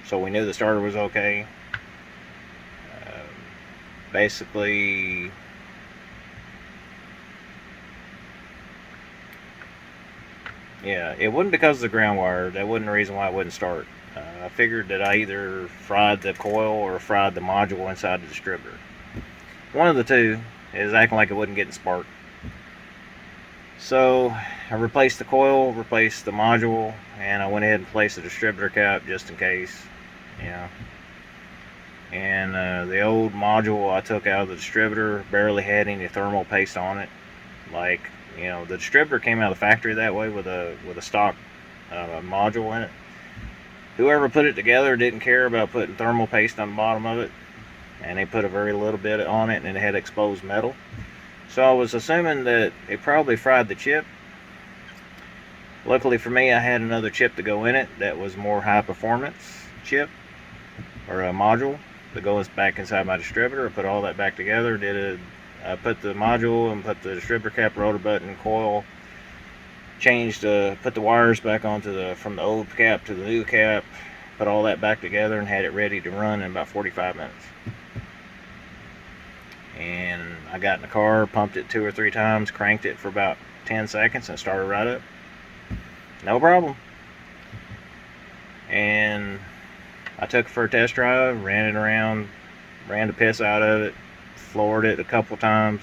So we knew the starter was okay. Uh, Basically, yeah, it wasn't because of the ground wire. That wasn't the reason why it wouldn't start. I figured that I either fried the coil or fried the module inside the distributor. One of the two is acting like it wasn't getting sparked. So I replaced the coil, replaced the module, and I went ahead and placed the distributor cap just in case. Yeah. And the old module I took out of the distributor barely had any thermal paste on it. Like, the distributor came out of the factory that way with a stock module in it. Whoever put it together didn't care about putting thermal paste on the bottom of it, and they put a very little bit on it, and it had exposed metal. So I was assuming that it probably fried the chip. Luckily for me, I had another chip to go in it that was more high performance chip or a module that goes back inside my distributor. I put all that back together. I put the module and put the distributor cap, rotor button, coil. Put the wires back onto from the old cap to the new cap. Put all that back together and had it ready to run in about 45 minutes. And I got in the car, pumped it 2 or 3 times, cranked it for about 10 seconds, and started right up. No problem. And I took it for a test drive, ran it around, ran the piss out of it, floored it a couple times,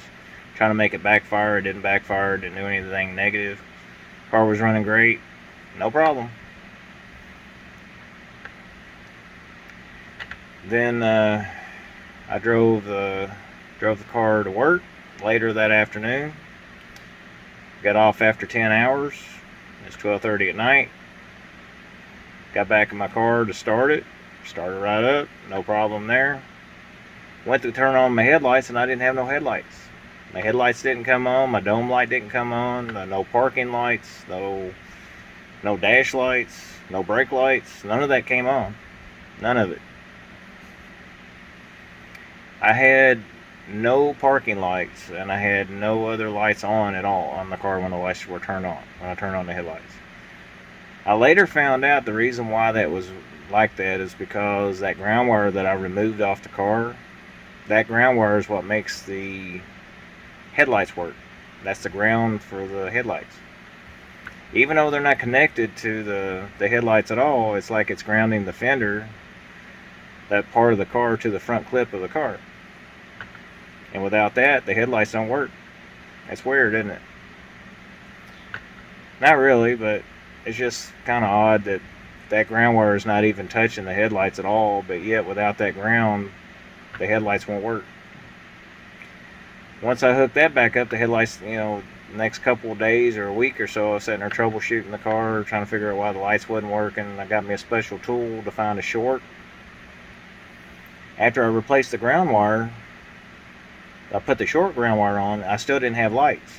trying to make it backfire. It didn't backfire, didn't do anything negative. Car was running great, no problem. Then I drove the car to work later that afternoon. Got off after 10 hours. It's 12:30 at night. Got back in my car to start it. Started right up, no problem there. Went to turn on my headlights and I didn't have no headlights. My headlights didn't come on, my dome light didn't come on, no parking lights, no dash lights, no brake lights, none of that came on. None of it. I had no parking lights and I had no other lights on at all on the car when the lights were turned on, when I turned on the headlights. I later found out the reason why that was like that is because that ground wire that I removed off the car, that ground wire is what makes the headlights work. That's the ground for the headlights. Even though they're not connected to the headlights at all, it's like it's grounding the fender, that part of the car, to the front clip of the car. And without that, the headlights don't work. That's weird, isn't it? Not really, but it's just kind of odd that that ground wire is not even touching the headlights at all, but yet without that ground, the headlights won't work. Once I hooked that back up, the headlights, next couple of days or a week or so, I was sitting there troubleshooting the car, trying to figure out why the lights wasn't working. I got me a special tool to find a short. After I replaced the ground wire, I put the short ground wire on, I still didn't have lights.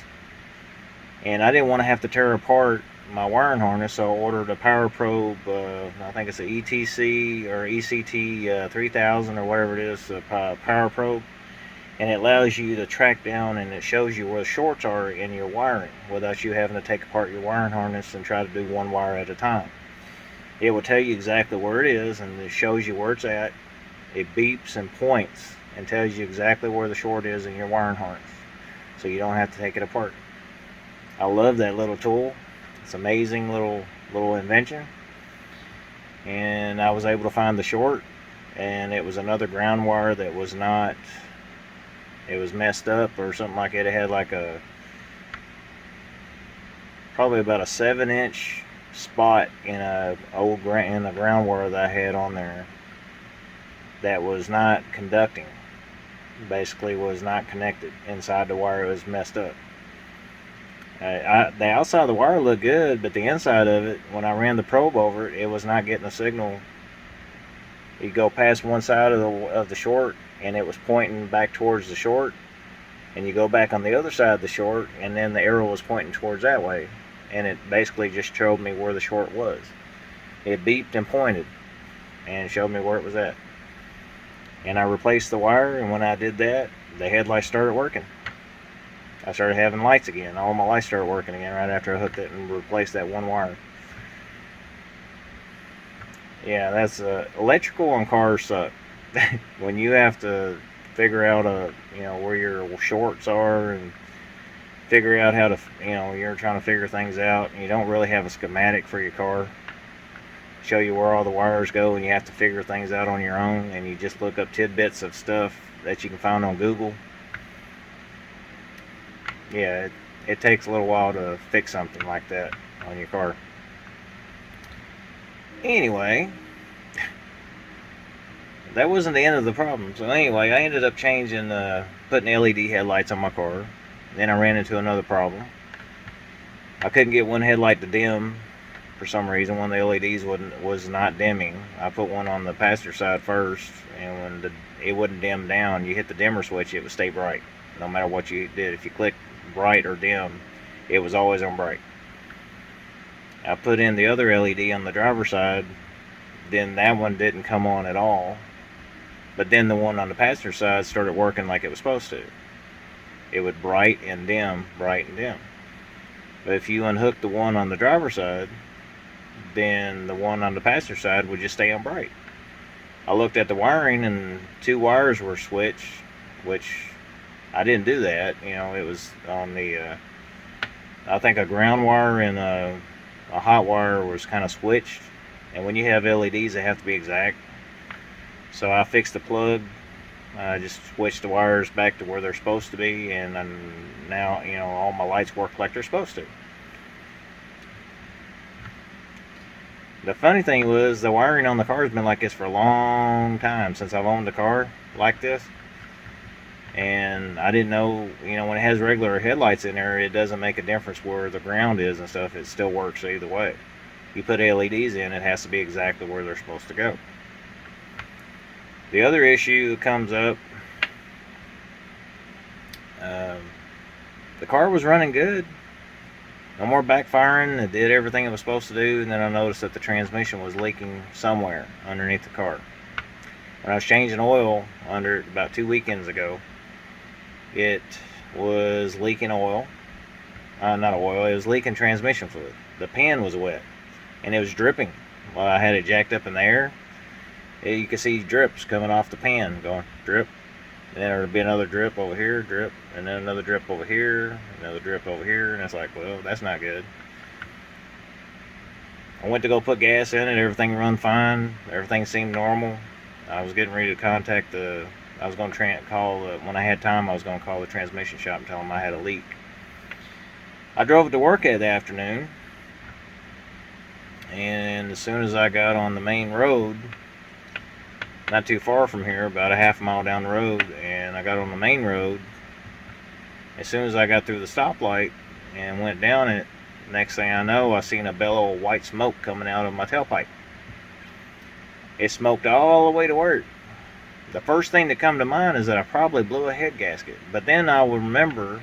And I didn't want to have to tear apart my wiring harness, so I ordered a power probe. I think it's a ETC or ECT 3000 or whatever it is, a power probe. And it allows you to track down and it shows you where the shorts are in your wiring without you having to take apart your wiring harness and try to do one wire at a time. It will tell you exactly where it is and it shows you where it's at. It beeps and points and tells you exactly where the short is in your wiring harness, so you don't have to take it apart. I love that little tool. It's an amazing little invention. And I was able to find the short, and it was another ground wire that was not, it was messed up or something like it. It had like probably about a 7-inch spot in a ground wire that I had on there that was not conducting. Basically was not connected inside the wire. It was messed up. The outside of the wire looked good, but the inside of it, when I ran the probe over it, it was not getting a signal. You go past one side of the short and it was pointing back towards the short, and you go back on the other side of the short, and then the arrow was pointing towards that way, and it basically just showed me where the short was. It beeped and pointed and showed me where it was at. And I replaced the wire, and when I did that, the headlights started working. I started having lights again. All my lights started working again right after I hooked it and replaced that one wire. Yeah, that's electrical on cars suck. When you have to figure out where your shorts are, and figure out how to, you're trying to figure things out, and you don't really have a schematic for your car, show you where all the wires go, and you have to figure things out on your own, and you just look up tidbits of stuff that you can find on Google. Yeah, it takes a little while to fix something like that on your car. Anyway, that wasn't the end of the problem. So anyway, I ended up putting LED headlights on my car. Then I ran into another problem. I couldn't get one headlight to dim for some reason. One of the LEDs was not dimming. I put one on the passenger side first, and when it wouldn't dim down, you hit the dimmer switch, it would stay bright, no matter what you did. If you clicked bright or dim, it was always on bright. I put in the other LED on the driver's side, then that one didn't come on at all. But then the one on the passenger side started working like it was supposed to. It would bright and dim, bright and dim. But if you unhook the one on the driver's side, then the one on the passenger side would just stay on bright. I looked at the wiring, and 2 wires were switched, which I didn't do that. It was on the, I think a ground wire and a hot wire was kind of switched. And when you have LEDs, they have to be exact. So I fixed the plug. I just switched the wires back to where they're supposed to be, and now all my lights work like they're supposed to. The funny thing was, the wiring on the car has been like this for a long time, since I've owned a car like this. And I didn't know, when it has regular headlights in there, it doesn't make a difference where the ground is and stuff. It still works either way. You put LEDs in, it has to be exactly where they're supposed to go. The other issue that comes up, the car was running good. No more backfiring. It did everything it was supposed to do, and then I noticed that the transmission was leaking somewhere underneath the car. When I was changing oil under it about 2 weekends ago, it was leaking oil. Not oil, it was leaking transmission fluid. The pan was wet, and it was dripping. While I had it jacked up in the air, you could see drips coming off the pan, going drip, and then there would be another drip over here, drip, and then another drip over here, another drip over here, and it's like, well, that's not good. I went to go put gas in it, everything run fine, everything seemed normal. I was getting ready to contact I was going to call, when I had time, I was going to call the transmission shop and tell them I had a leak. I drove to work that afternoon, and as soon as I got on the main road, not too far from here, about a half mile down the road, and I got on the main road, as soon as I got through the stoplight and went down it, next thing I know, I seen a bellow of white smoke coming out of my tailpipe. It smoked all the way to work. The first thing that come to mind is that I probably blew a head gasket, but then I would remember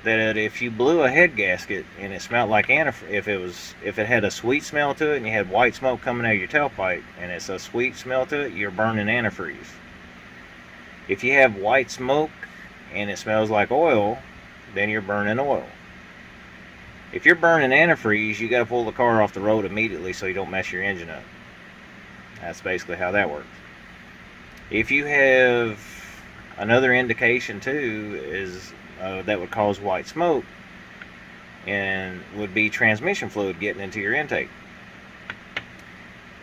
that if you blew a head gasket and it smelled like antifreeze, if it had a sweet smell to it and you had white smoke coming out of your tailpipe and it's a sweet smell to it, you're burning antifreeze. If you have white smoke and it smells like oil, then you're burning oil. If you're burning antifreeze, you got to pull the car off the road immediately so you don't mess your engine up. That's basically how that works. If you have another indication too, is that would cause white smoke, and would be transmission fluid getting into your intake.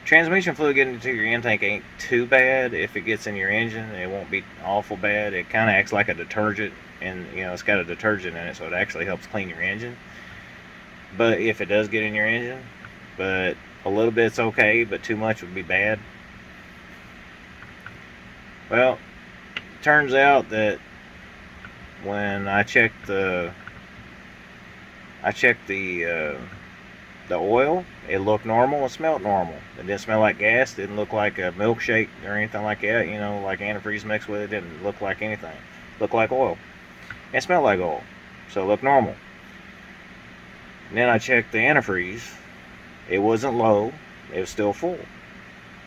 Transmission fluid getting into your intake ain't too bad. If it gets in your engine, it won't be awful bad. It kind of acts like a detergent, and it's got a detergent in it, so it actually helps clean your engine. But if it does get in your engine, but a little bit's okay, but too much would be bad. Well, it turns out that when I checked the oil, it looked normal and smelled normal. It didn't smell like gas, didn't look like a milkshake or anything like that, like antifreeze mixed with it. Didn't look like anything. It looked like oil. It smelled like oil, so it looked normal. And then I checked the antifreeze. It wasn't low, it was still full.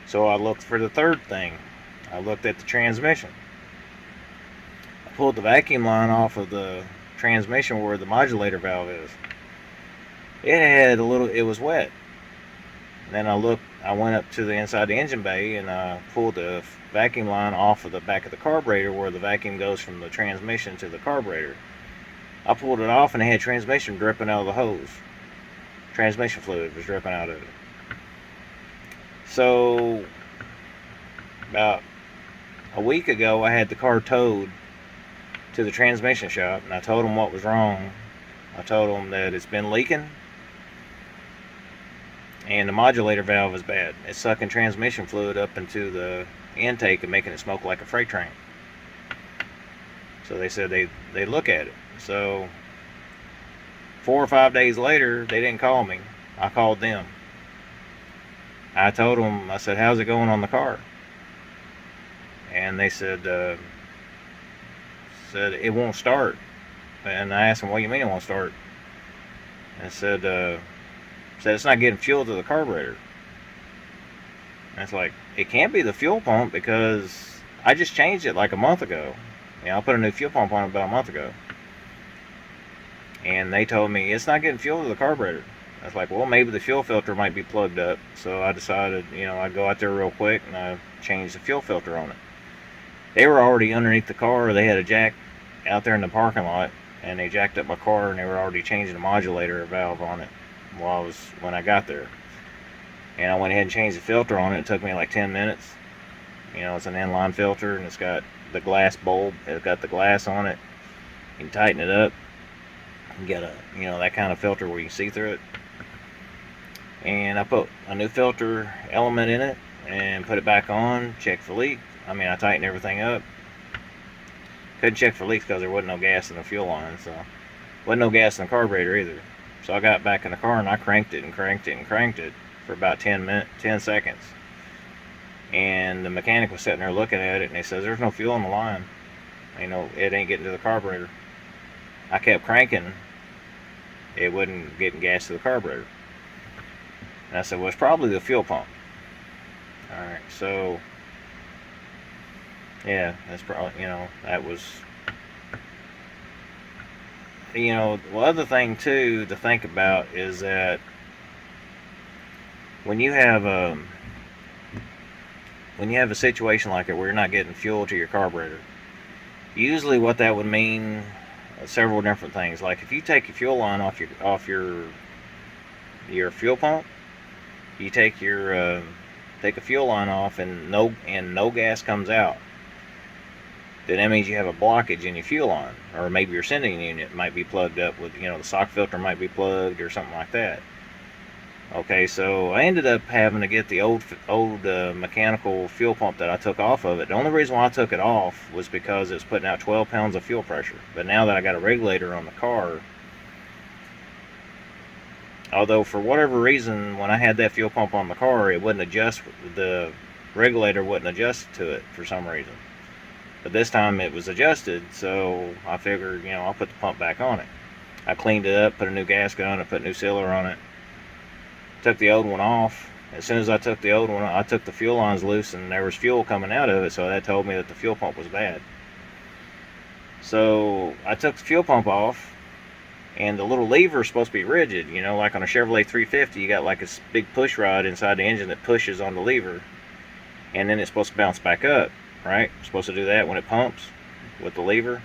So I looked for the third thing. I looked at the transmission. I pulled the vacuum line off of the transmission where the modulator valve is. It had a little, it was wet. Then I went up to the inside the engine bay and I pulled the vacuum line off of the back of the carburetor where the vacuum goes from the transmission to the carburetor. I pulled it off and it had transmission dripping out of the hose. Transmission fluid was dripping out of it. So, about a week ago, I had the car towed to the transmission shop and I told them what was wrong. I told them that it's been leaking and the modulator valve is bad. It's sucking transmission fluid up into the intake and making it smoke like a freight train. So they said they'd look at it. So 4 or 5 days later, they didn't call me. I called them. I told them, I said, how's it going on the car? And they said it won't start. And I asked them, what do you mean it won't start? And said it's not getting fuel to the carburetor. And it's like, it can't be the fuel pump because I just changed it like a month ago. I put a new fuel pump on it about a month ago. And they told me it's not getting fuel to the carburetor. I was like, well, maybe the fuel filter might be plugged up. So I decided, I'd go out there real quick and I changed the fuel filter on it. They were already underneath the car. They had a jack out there in the parking lot, and they jacked up my car, and they were already changing the modulator valve on it when I got there. And I went ahead and changed the filter on it. It took me like 10 minutes. It's an inline filter, and it's got the glass bulb. It's got the glass on it. You can tighten it up. You get that kind of filter where you can see through it. And I put a new filter element in it and put it back on, checked for leak. I tightened everything up. Couldn't check for leaks because there wasn't no gas in the fuel line, so wasn't no gas in the carburetor either. So I got back in the car and I cranked it and cranked it and cranked it for about 10 seconds. And the mechanic was sitting there looking at it and he says, there's no fuel in the line. It ain't getting to the carburetor. I kept cranking. It wasn't getting gas to the carburetor. And I said, well, it's probably the fuel pump. Alright, so yeah, that's probably, that was, the other thing too to think about is that when you have a situation like it where you're not getting fuel to your carburetor, usually what that would mean several different things. Like if you take your fuel line off your fuel pump, you take a fuel line off and no gas comes out, then that means you have a blockage in your fuel line, or maybe your sending unit might be plugged up with, the sock filter might be plugged or something like that. Okay, so I ended up having to get the old mechanical fuel pump that I took off of it. The only reason why I took it off was because it was putting out 12 pounds of fuel pressure. But now that I got a regulator on the car, although for whatever reason when I had that fuel pump on the car, the regulator wouldn't adjust to it for some reason. But this time it was adjusted, so I figured, I'll put the pump back on it. I cleaned it up, put a new gasket on it, put a new sealer on it. Took the old one off. As soon as I took the old one, I took the fuel lines loose and there was fuel coming out of it, so that told me that the fuel pump was bad. So I took the fuel pump off, and the little lever is supposed to be rigid. Like on a Chevrolet 350, you got like a big push rod inside the engine that pushes on the lever, and then it's supposed to bounce back up, right? It's supposed to do that when it pumps with the lever.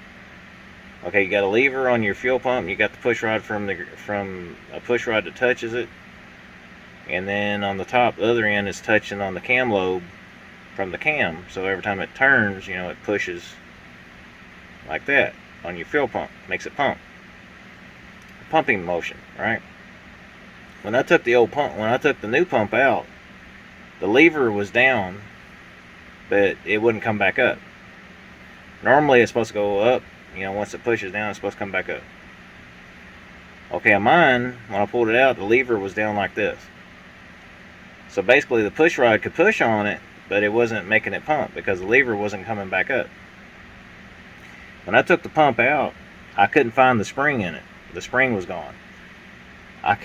Okay, you got a lever on your fuel pump, you got the push rod from a push rod that touches it, and then on the top, the other end is touching on the cam lobe from the cam, so every time it turns, it pushes like that on your fuel pump, makes it pump. Pumping motion, right? When I took the new pump out, the lever was down, but it wouldn't come back up. Normally it's supposed to go up, once it pushes down, it's supposed to come back up. Okay, on mine, when I pulled it out, the lever was down like this. So basically the push rod could push on it, but it wasn't making it pump because the lever wasn't coming back up. When I took the pump out, I couldn't find the spring in it. The spring was gone. I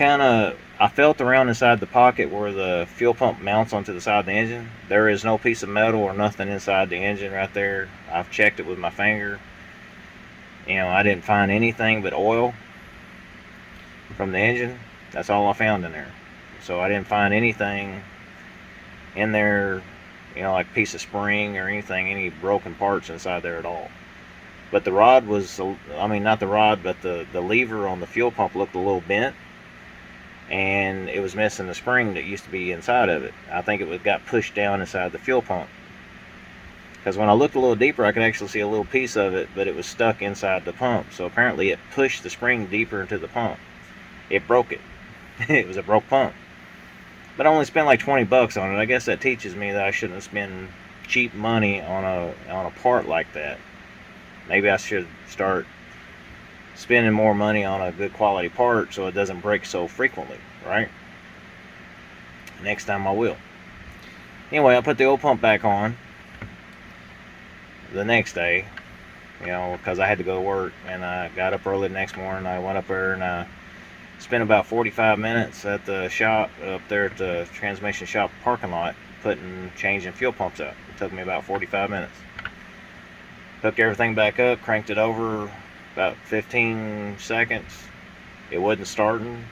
felt around inside the pocket where the fuel pump mounts onto the side of the engine. There is no piece of metal or nothing inside the engine right there. I've checked it with my finger. I didn't find anything but oil from the engine. That's all I found in there. So I didn't find anything in there, like a piece of spring or anything, any broken parts inside there at all. But the rod was, not the rod, but the lever on the fuel pump looked a little bent, and it was missing the spring that used to be inside of it. I think it got pushed down inside the fuel pump. Because when I looked a little deeper, I could actually see a little piece of it, but it was stuck inside the pump. So apparently it pushed the spring deeper into the pump. It broke it. It was a broke pump. But I only spent like $20 on it. I guess that teaches me that I shouldn't spend cheap money on a part like that. Maybe I should start spending more money on a good quality part so it doesn't break so frequently, right? Next time I will. Anyway, I put the oil pump back on the next day, because I had to go to work, and I got up early the next morning. I went up there and I spent about 45 minutes at the shop up there at the transmission shop parking lot changing fuel pumps out. It took me about 45 minutes. Hooked everything back up, cranked it over about 15 seconds. It wasn't starting.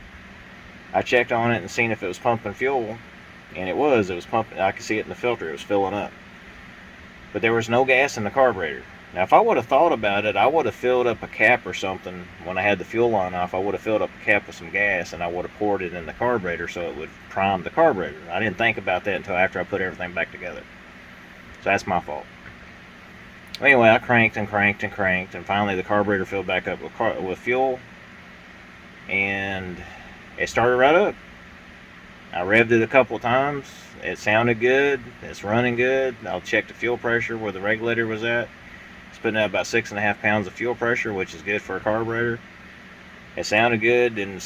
I checked on it and seen if it was pumping fuel, and it was pumping. I could see it in the filter. It was filling up. But there was no gas in the carburetor. Now, if I would have thought about it, I would have filled up a cap or something. When I had the fuel line off, I would have filled up a cap with some gas, and I would have poured it in the carburetor so it would prime the carburetor. I didn't think about that until after I put everything back together. So that's my fault. Anyway, I cranked and cranked and cranked, and finally the carburetor filled back up with fuel, and it started right up. I revved it a couple of times. It sounded good. It's running good. I'll check the fuel pressure where the regulator was at. It's putting out about 6.5 pounds of fuel pressure, which is good for a carburetor. It sounded good. It didn't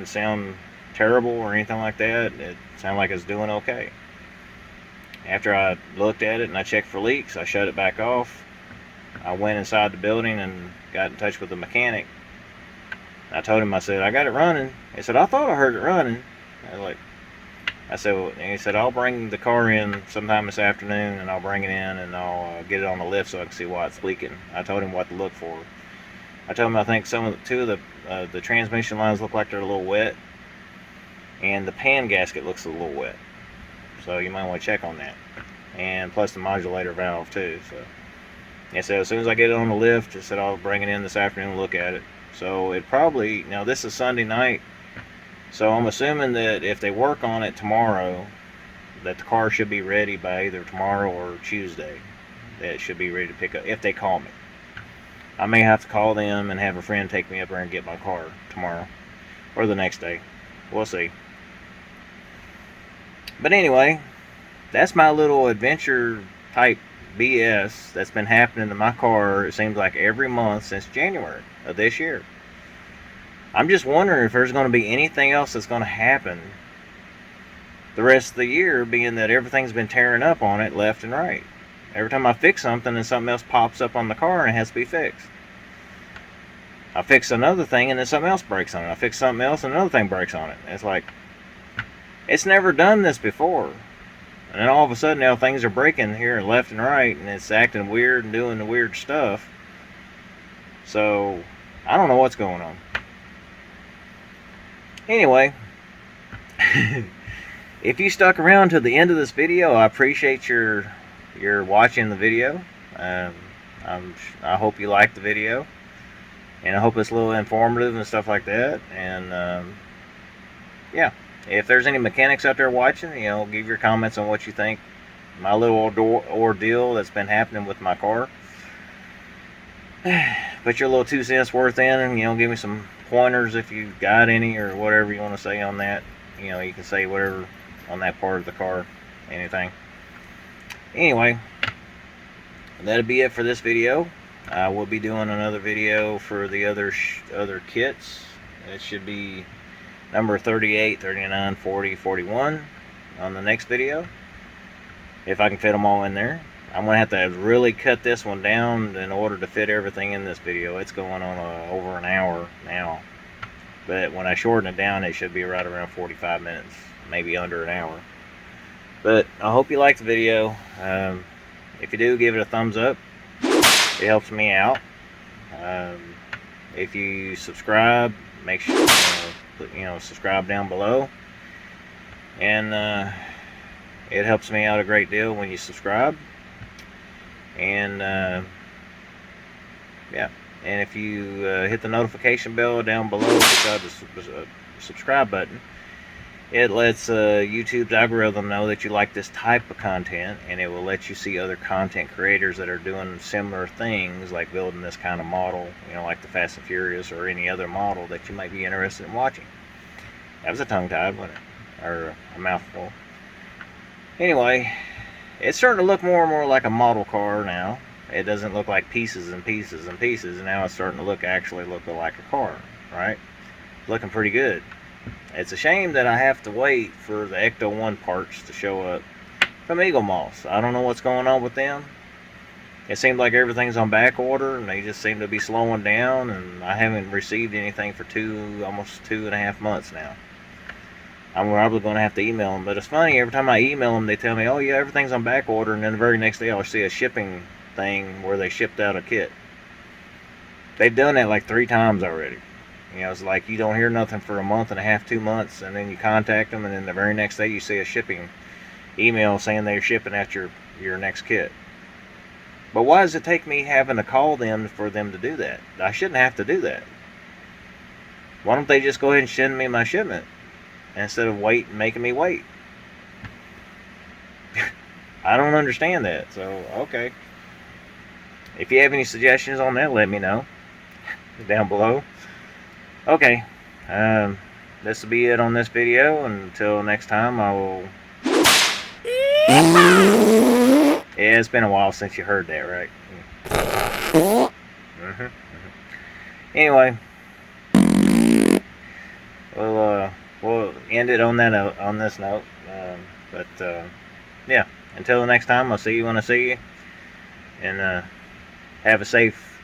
sound terrible or anything like that. It sounded like it's doing okay. After I looked at it and I checked for leaks, I shut it back off. I went inside the building and got in touch with the mechanic. I told him, I said, I got it running. He said, I thought I heard it running. I said, and he said, I'll bring the car in sometime this afternoon, and I'll bring it in, and I'll get it on the lift so I can see why it's leaking. I told him what to look for. I told him I think two of the transmission lines look like they're a little wet, and the pan gasket looks a little wet. So you might want to check on that. And plus the modulator valve too. So I said, as soon as I get it on the lift, I said I'll bring it in this afternoon and look at it. So now this is Sunday night. So I'm assuming that if they work on it tomorrow, that the car should be ready by either tomorrow or Tuesday. That it should be ready to pick up if they call me. I may have to call them and have a friend take me up there and get my car tomorrow or the next day. We'll see. But anyway, that's my little adventure type BS that's been happening to my car, it seems like every month since January of this year. I'm just wondering if there's going to be anything else that's going to happen the rest of the year, being that everything's been tearing up on it left and right. Every time I fix something, then something else pops up on the car and it has to be fixed. I fix another thing and then something else breaks on it. I fix something else and another thing breaks on it. It's like, it's never done this before. And then all of a sudden now things are breaking here left and right, and it's acting weird and doing the weird stuff. So, I don't know what's going on. Anyway, if you stuck around to the end of this video, I appreciate your watching the video. I hope you liked the video, and I hope it's a little informative and stuff like that. And yeah, if there's any mechanics out there watching, give your comments on what you think. My little ordeal that's been happening with my car. Put your little 2 cents worth in, and give me some pointers if you got any, or whatever you want to say on that. You can say whatever on that part of the car, anything. Anyway, that'll be it for this video. I will be doing another video for the other kits. It should be number 38, 39, 40, 41 on the next video, if I can fit them all in there. I'm going to have to really cut this one down in order to fit everything in this video. It's going on over an hour now. But when I shorten it down, it should be right around 45 minutes, maybe under an hour. But I hope you liked the video. If you do, give it a thumbs up. It helps me out. If you subscribe, make sure subscribe down below. And it helps me out a great deal when you subscribe. And yeah, and if you hit the notification bell down below beside the subscribe button, it lets YouTube's algorithm know that you like this type of content, and it will let you see other content creators that are doing similar things, like building this kind of model, like the Fast and Furious or any other model that you might be interested in watching. That was a tongue-tied, wasn't it? Or a mouthful. Anyway, it's starting to look more and more like a model car now. It doesn't look like pieces and pieces and pieces, and now it's starting to actually look like a car, right? Looking pretty good. It's a shame that I have to wait for the Ecto 1 parts to show up from Eagle Moss. I don't know what's going on with them. It seems like everything's on back order, and they just seem to be slowing down, and I haven't received anything for almost 2.5 months now. I'm probably going to have to email them, but it's funny, every time I email them, they tell me, oh yeah, everything's on back order, and then the very next day I'll see a shipping thing where they shipped out a kit. They've done that like 3 times already. It's like you don't hear nothing for a month and a half, 2 months, and then you contact them, and then the very next day you see a shipping email saying they're shipping out your next kit. But why does it take me having to call them for them to do that? I shouldn't have to do that. Why don't they just go ahead and send me my shipment instead of making me wait? I don't understand that. So, okay. If you have any suggestions on that, let me know down below. Okay. This will be it on this video. Until next time, I will... Yeah, it's been a while since you heard that, right? Anyway, we'll end it on this note. Yeah, until the next time, I'll see you when I see you, and have a safe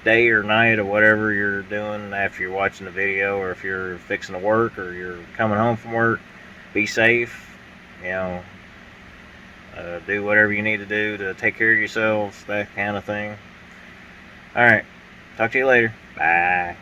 day or night or whatever you're doing after you're watching the video, or if you're fixing to work or you're coming home from work. Be safe. Do whatever you need to do to take care of yourselves, that kind of thing. Alright, talk to you later. Bye.